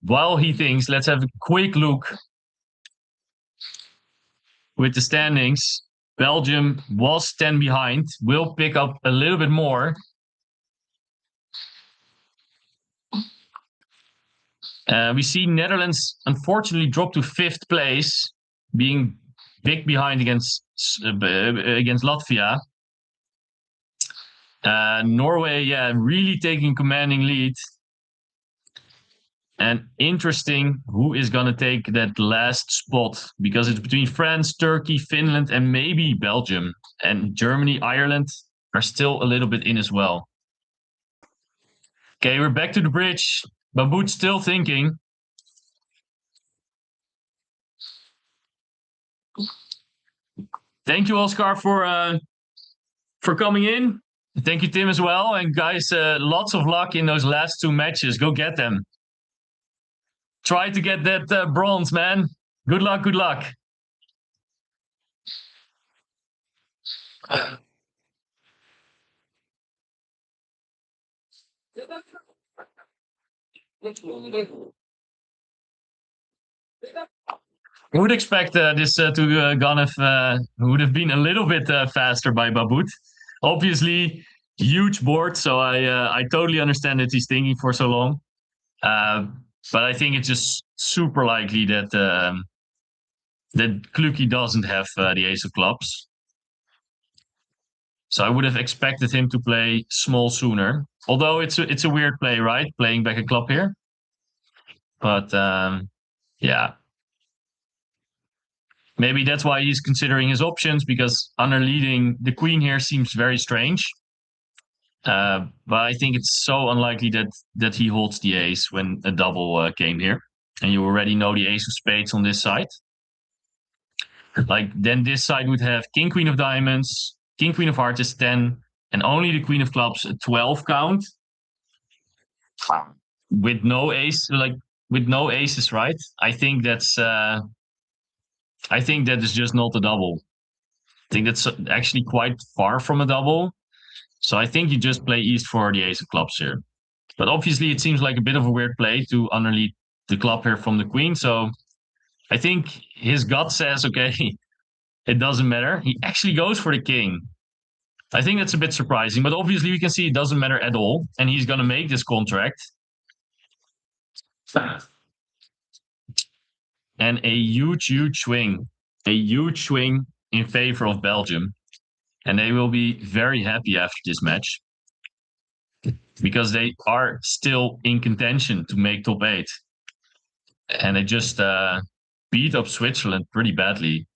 while he thinks, let's have a quick look with the standings. Belgium was 10 behind, will pick up a little bit more. We see Netherlands unfortunately drop to 5th place, being big behind against Latvia. Norway, yeah, really taking commanding lead. And interesting who is going to take that last spot, because it's between France, Turkey, Finland, and maybe Belgium. And Germany, Ireland are still a little bit in as well. Okay, we're back to the bridge. Baboot's still thinking. Thank you, Oscar, for coming in. Thank you, Tim, as well. And guys, lots of luck in those last 2 matches. Go get them. Try to get that bronze, man. Good luck, good luck. I would expect this to would have been a little bit faster by Baboot. Obviously, huge board, so I totally understand that he's thinking for so long. But I think it's just super likely that that Kluki doesn't have the ace of clubs. So I would have expected him to play small sooner. Although it's a weird play, right? Playing back a club here. But yeah. Maybe that's why he's considering his options, because under leading the queen here seems very strange. But I think it's so unlikely that he holds the ace when a double came here. And you already know the ace of spades on this side. Like, then this side would have king, queen of diamonds, king, queen of hearts is 10, and only the queen of clubs, a 12 count. With no ace, with no aces, right? I think that is just not a double. I think that's actually quite far from a double. So I think you just play east for the ace of clubs here. But obviously it seems like a bit of a weird play to underlead the club here from the queen. So I think his gut says, okay, it doesn't matter. He actually goes for the king. I think that's a bit surprising, but obviously we can see it doesn't matter at all. And he's going to make this contract. And a huge, huge swing. A huge swing in favor of Belgium. And they will be very happy after this match, because they are still in contention to make top 8. And they just beat up Switzerland pretty badly.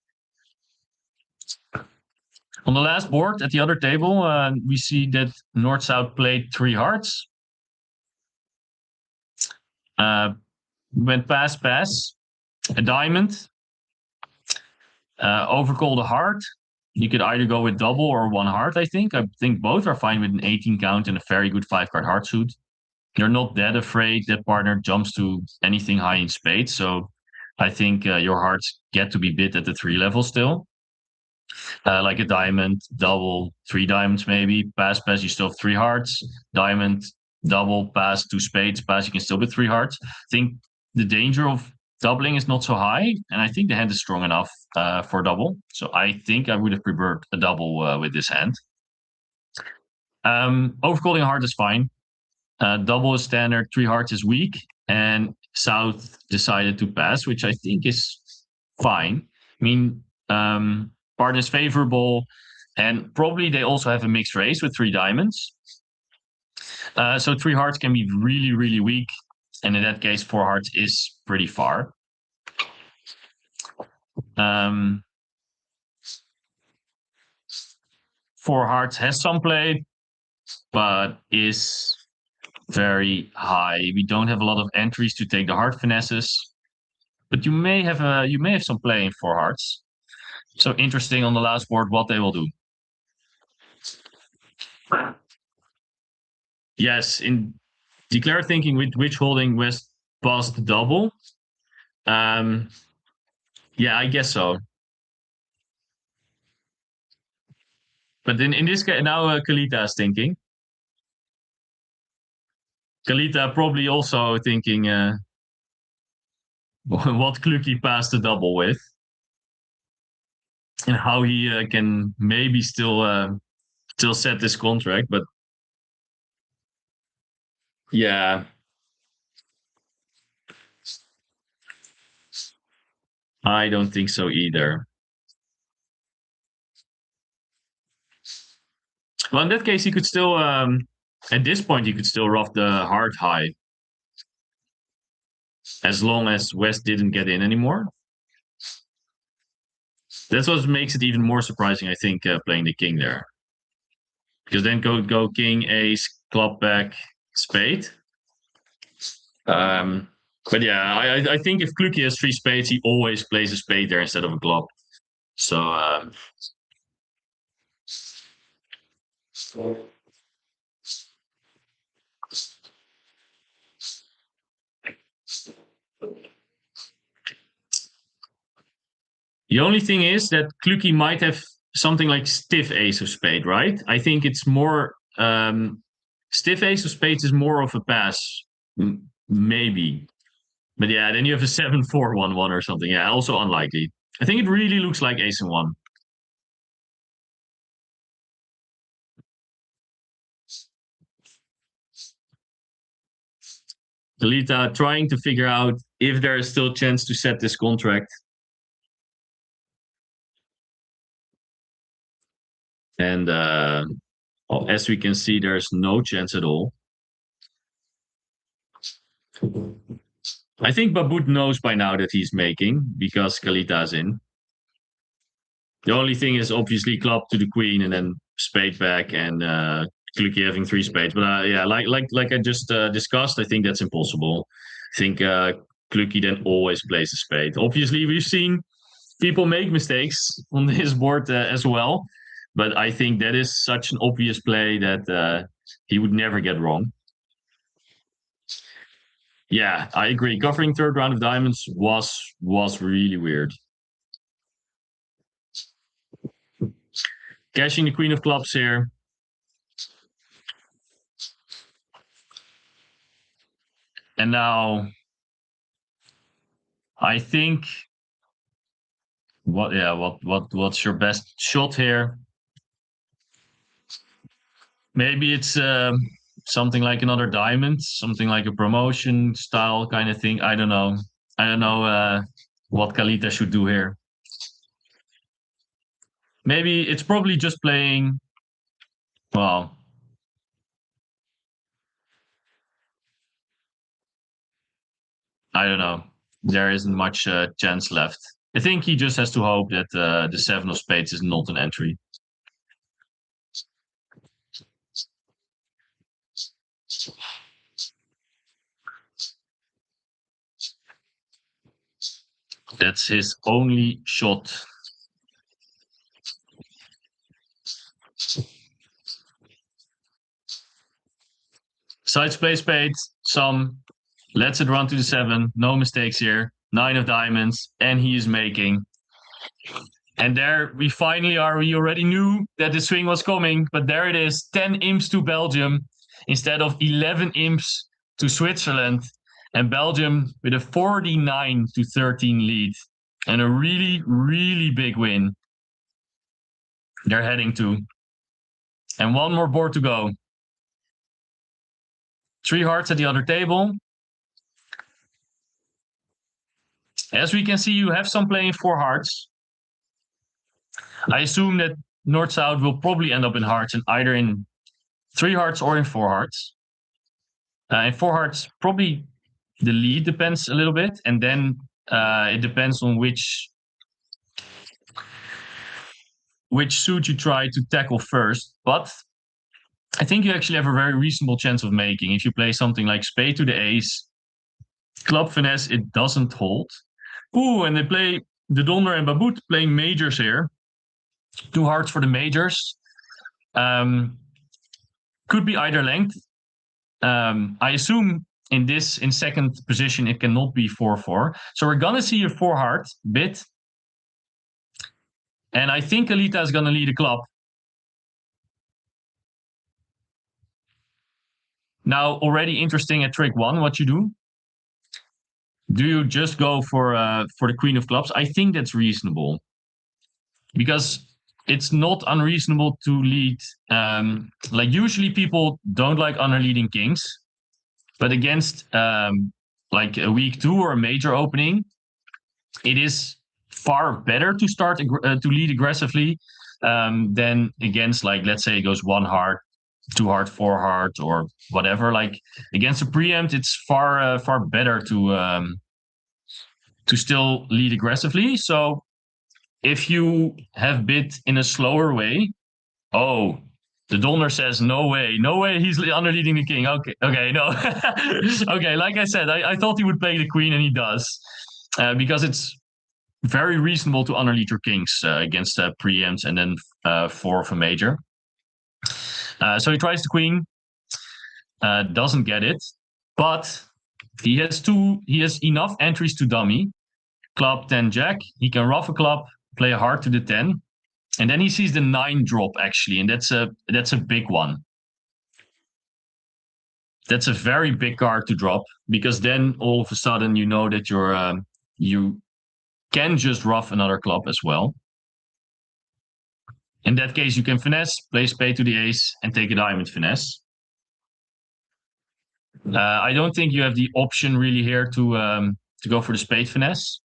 On the last board at the other table, we see that North-South played 3 hearts. Went pass, a diamond, overcalled a heart. You could either go with double or 1 heart, I think. I think both are fine with an 18 count and a very good 5-card heart suit. You're not that afraid that partner jumps to anything high in spades. So I think your hearts get to be bid at the 3 level still. Like a diamond, double, 3 diamonds maybe. Pass, you still have 3 hearts. Diamond, double, pass, 2 spades, pass, you can still bid 3 hearts. I think the danger of doubling is not so high, and I think the hand is strong enough for double. So I think I would have preferred a double with this hand. Overcalling a heart is fine. Double is standard, 3 hearts is weak, and South decided to pass, which I think is fine. I mean, partner is favorable, and probably they also have a mixed raise with 3 diamonds. So 3 hearts can be really, really weak, and in that case, 4 hearts is pretty far. 4 hearts has some play, but is very high. We don't have a lot of entries to take the heart finesses, but you may have some play in four hearts. So interesting on the last board what they will do. Yes, in declare thinking with which holding West passed the double. Yeah, I guess so. But in this case, now Kalita is thinking. Kalita probably also thinking what Kluki passed the double with. And how he can maybe still set this contract. But yeah, I don't think so either. Well, in that case, he could still, at this point, he could still rough the heart high. As long as West didn't get in anymore. That's what makes it even more surprising, I think, playing the king there. Because then go king, ace, club back, spade. But yeah, I think if Kluki has three spades, he always plays a spade there instead of a club. So the only thing is that Kluki might have something like stiff ace of spade, right? I think it's more stiff ace of spades is more of a pass, maybe. But yeah, then you have a 7-4-1-1 or something. Yeah, also unlikely. I think it really looks like ace and one. Delita trying to figure out if there is still a chance to set this contract. And well, as we can see, there's no chance at all. I think Babut knows by now that he's making because Kalita's in. The only thing is obviously club to the queen and then spade back and Kluki having three spades. But yeah, like I just discussed, I think that's impossible. I think Kluki then always plays a spade. Obviously, we've seen people make mistakes on his board as well, but I think that is such an obvious play that he would never get wrong. Yeah, I agree. Covering third round of diamonds was really weird. Cashing the queen of clubs here. And now I think what's your best shot here? Maybe it's something like another diamond, something like a promotion style kind of thing. I don't know. I don't know what Kalita should do here. Maybe it's probably just playing. Well, I don't know. There isn't much chance left. I think he just has to hope that the seven of spades is not an entry. That's his only shot. Sides play spades, some. Lets it run to the seven. No mistakes here. Nine of diamonds, and he is making. And there we finally are. We already knew that the swing was coming, but there it is. 10 imps to Belgium instead of 11 imps to Switzerland. And Belgium with a 49-13 lead. And a really, really big win they're heading to. And one more board to go. 3 hearts at the other table. As we can see, you have some playing 4 hearts. I assume that North-South will probably end up in hearts and either in 3 hearts or in 4 hearts. In 4 hearts, probably the lead depends a little bit. And then it depends on which suit you try to tackle first. But I think you actually have a very reasonable chance of making. If you play something like spade to the ace, club finesse, it doesn't hold. Ooh, and they play the Donder and Babut playing majors here. 2 hearts for the majors. Could be either length. I assume in second position it cannot be 4-4. So we're gonna see a 4 heart bit. And I think Alita is gonna lead a club. Now, already interesting at trick 1, what you do. Do you just go for the queen of clubs? I think that's reasonable. Because it's not unreasonable to lead. Like usually people don't like underleading kings. But against like a week 2 or a major opening, it is far better to start to lead aggressively than against, like, let's say it goes 1 heart, 2 heart, 4 heart, or whatever. Like against a preempt, it's far better to still lead aggressively. So if you have bid in a slower way, oh, the Donner says, no way, he's underleading the king. Okay, no. Okay, like I said, I thought he would play the queen, and he does. Because it's very reasonable to underlead your kings against preempts and then 4 of a major. So he tries the queen, doesn't get it, but he has enough entries to dummy. Club 10 jack, he can ruff a club, play a heart to the 10. And then he sees the 9 drop, actually, and that's a big one. That's a very big card to drop, because then all of a sudden you know that you can just ruff another club as well. In that case, you can finesse, play spade to the ace, and take a diamond finesse. I don't think you have the option really here to go for the spade finesse,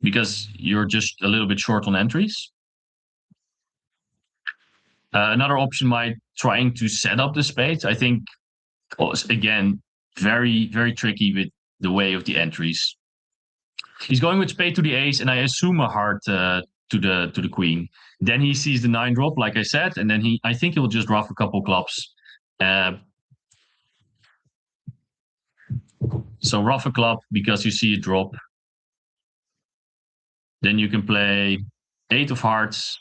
because you're just a little bit short on entries. Another option might trying to set up the spades. I think, again, very, very tricky with the way of the entries. He's going with spade to the ace, and I assume a heart to the queen. Then he sees the 9 drop, like I said, and then I think he'll just ruff a couple clubs. So ruff a club because you see a drop. Then you can play 8 of hearts.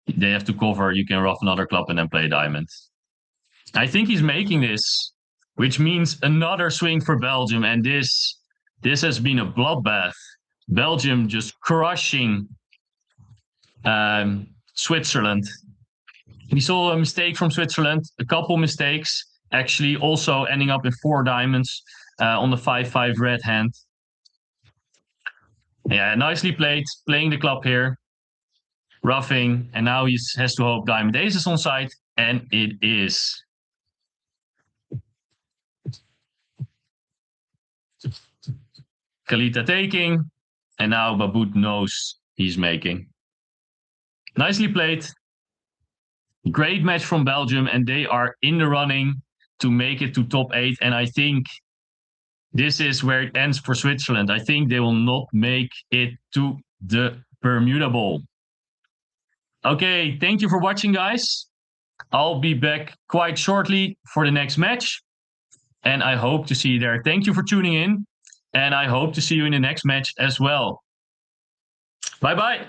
They have to cover. You can ruff another club and then play a diamond. I think he's making this, which means another swing for Belgium. And this has been a bloodbath. Belgium just crushing Switzerland. We saw a mistake from Switzerland, a couple mistakes, actually also ending up in 4 diamonds on the 5-5 red hand. Yeah, nicely played, playing the club here, roughing, and now he has to hope diamond ace is on side, and it is. Kalita taking, and now Babut knows he's making. Nicely played. Great match from Belgium, and they are in the running to make it to top 8. And I think this is where it ends for Switzerland. I think they will not make it to the Bermuda Bowl. Okay, thank you for watching, guys. I'll be back quite shortly for the next match, and I hope to see you there. Thank you for tuning in, and I hope to see you in the next match as well. Bye-bye.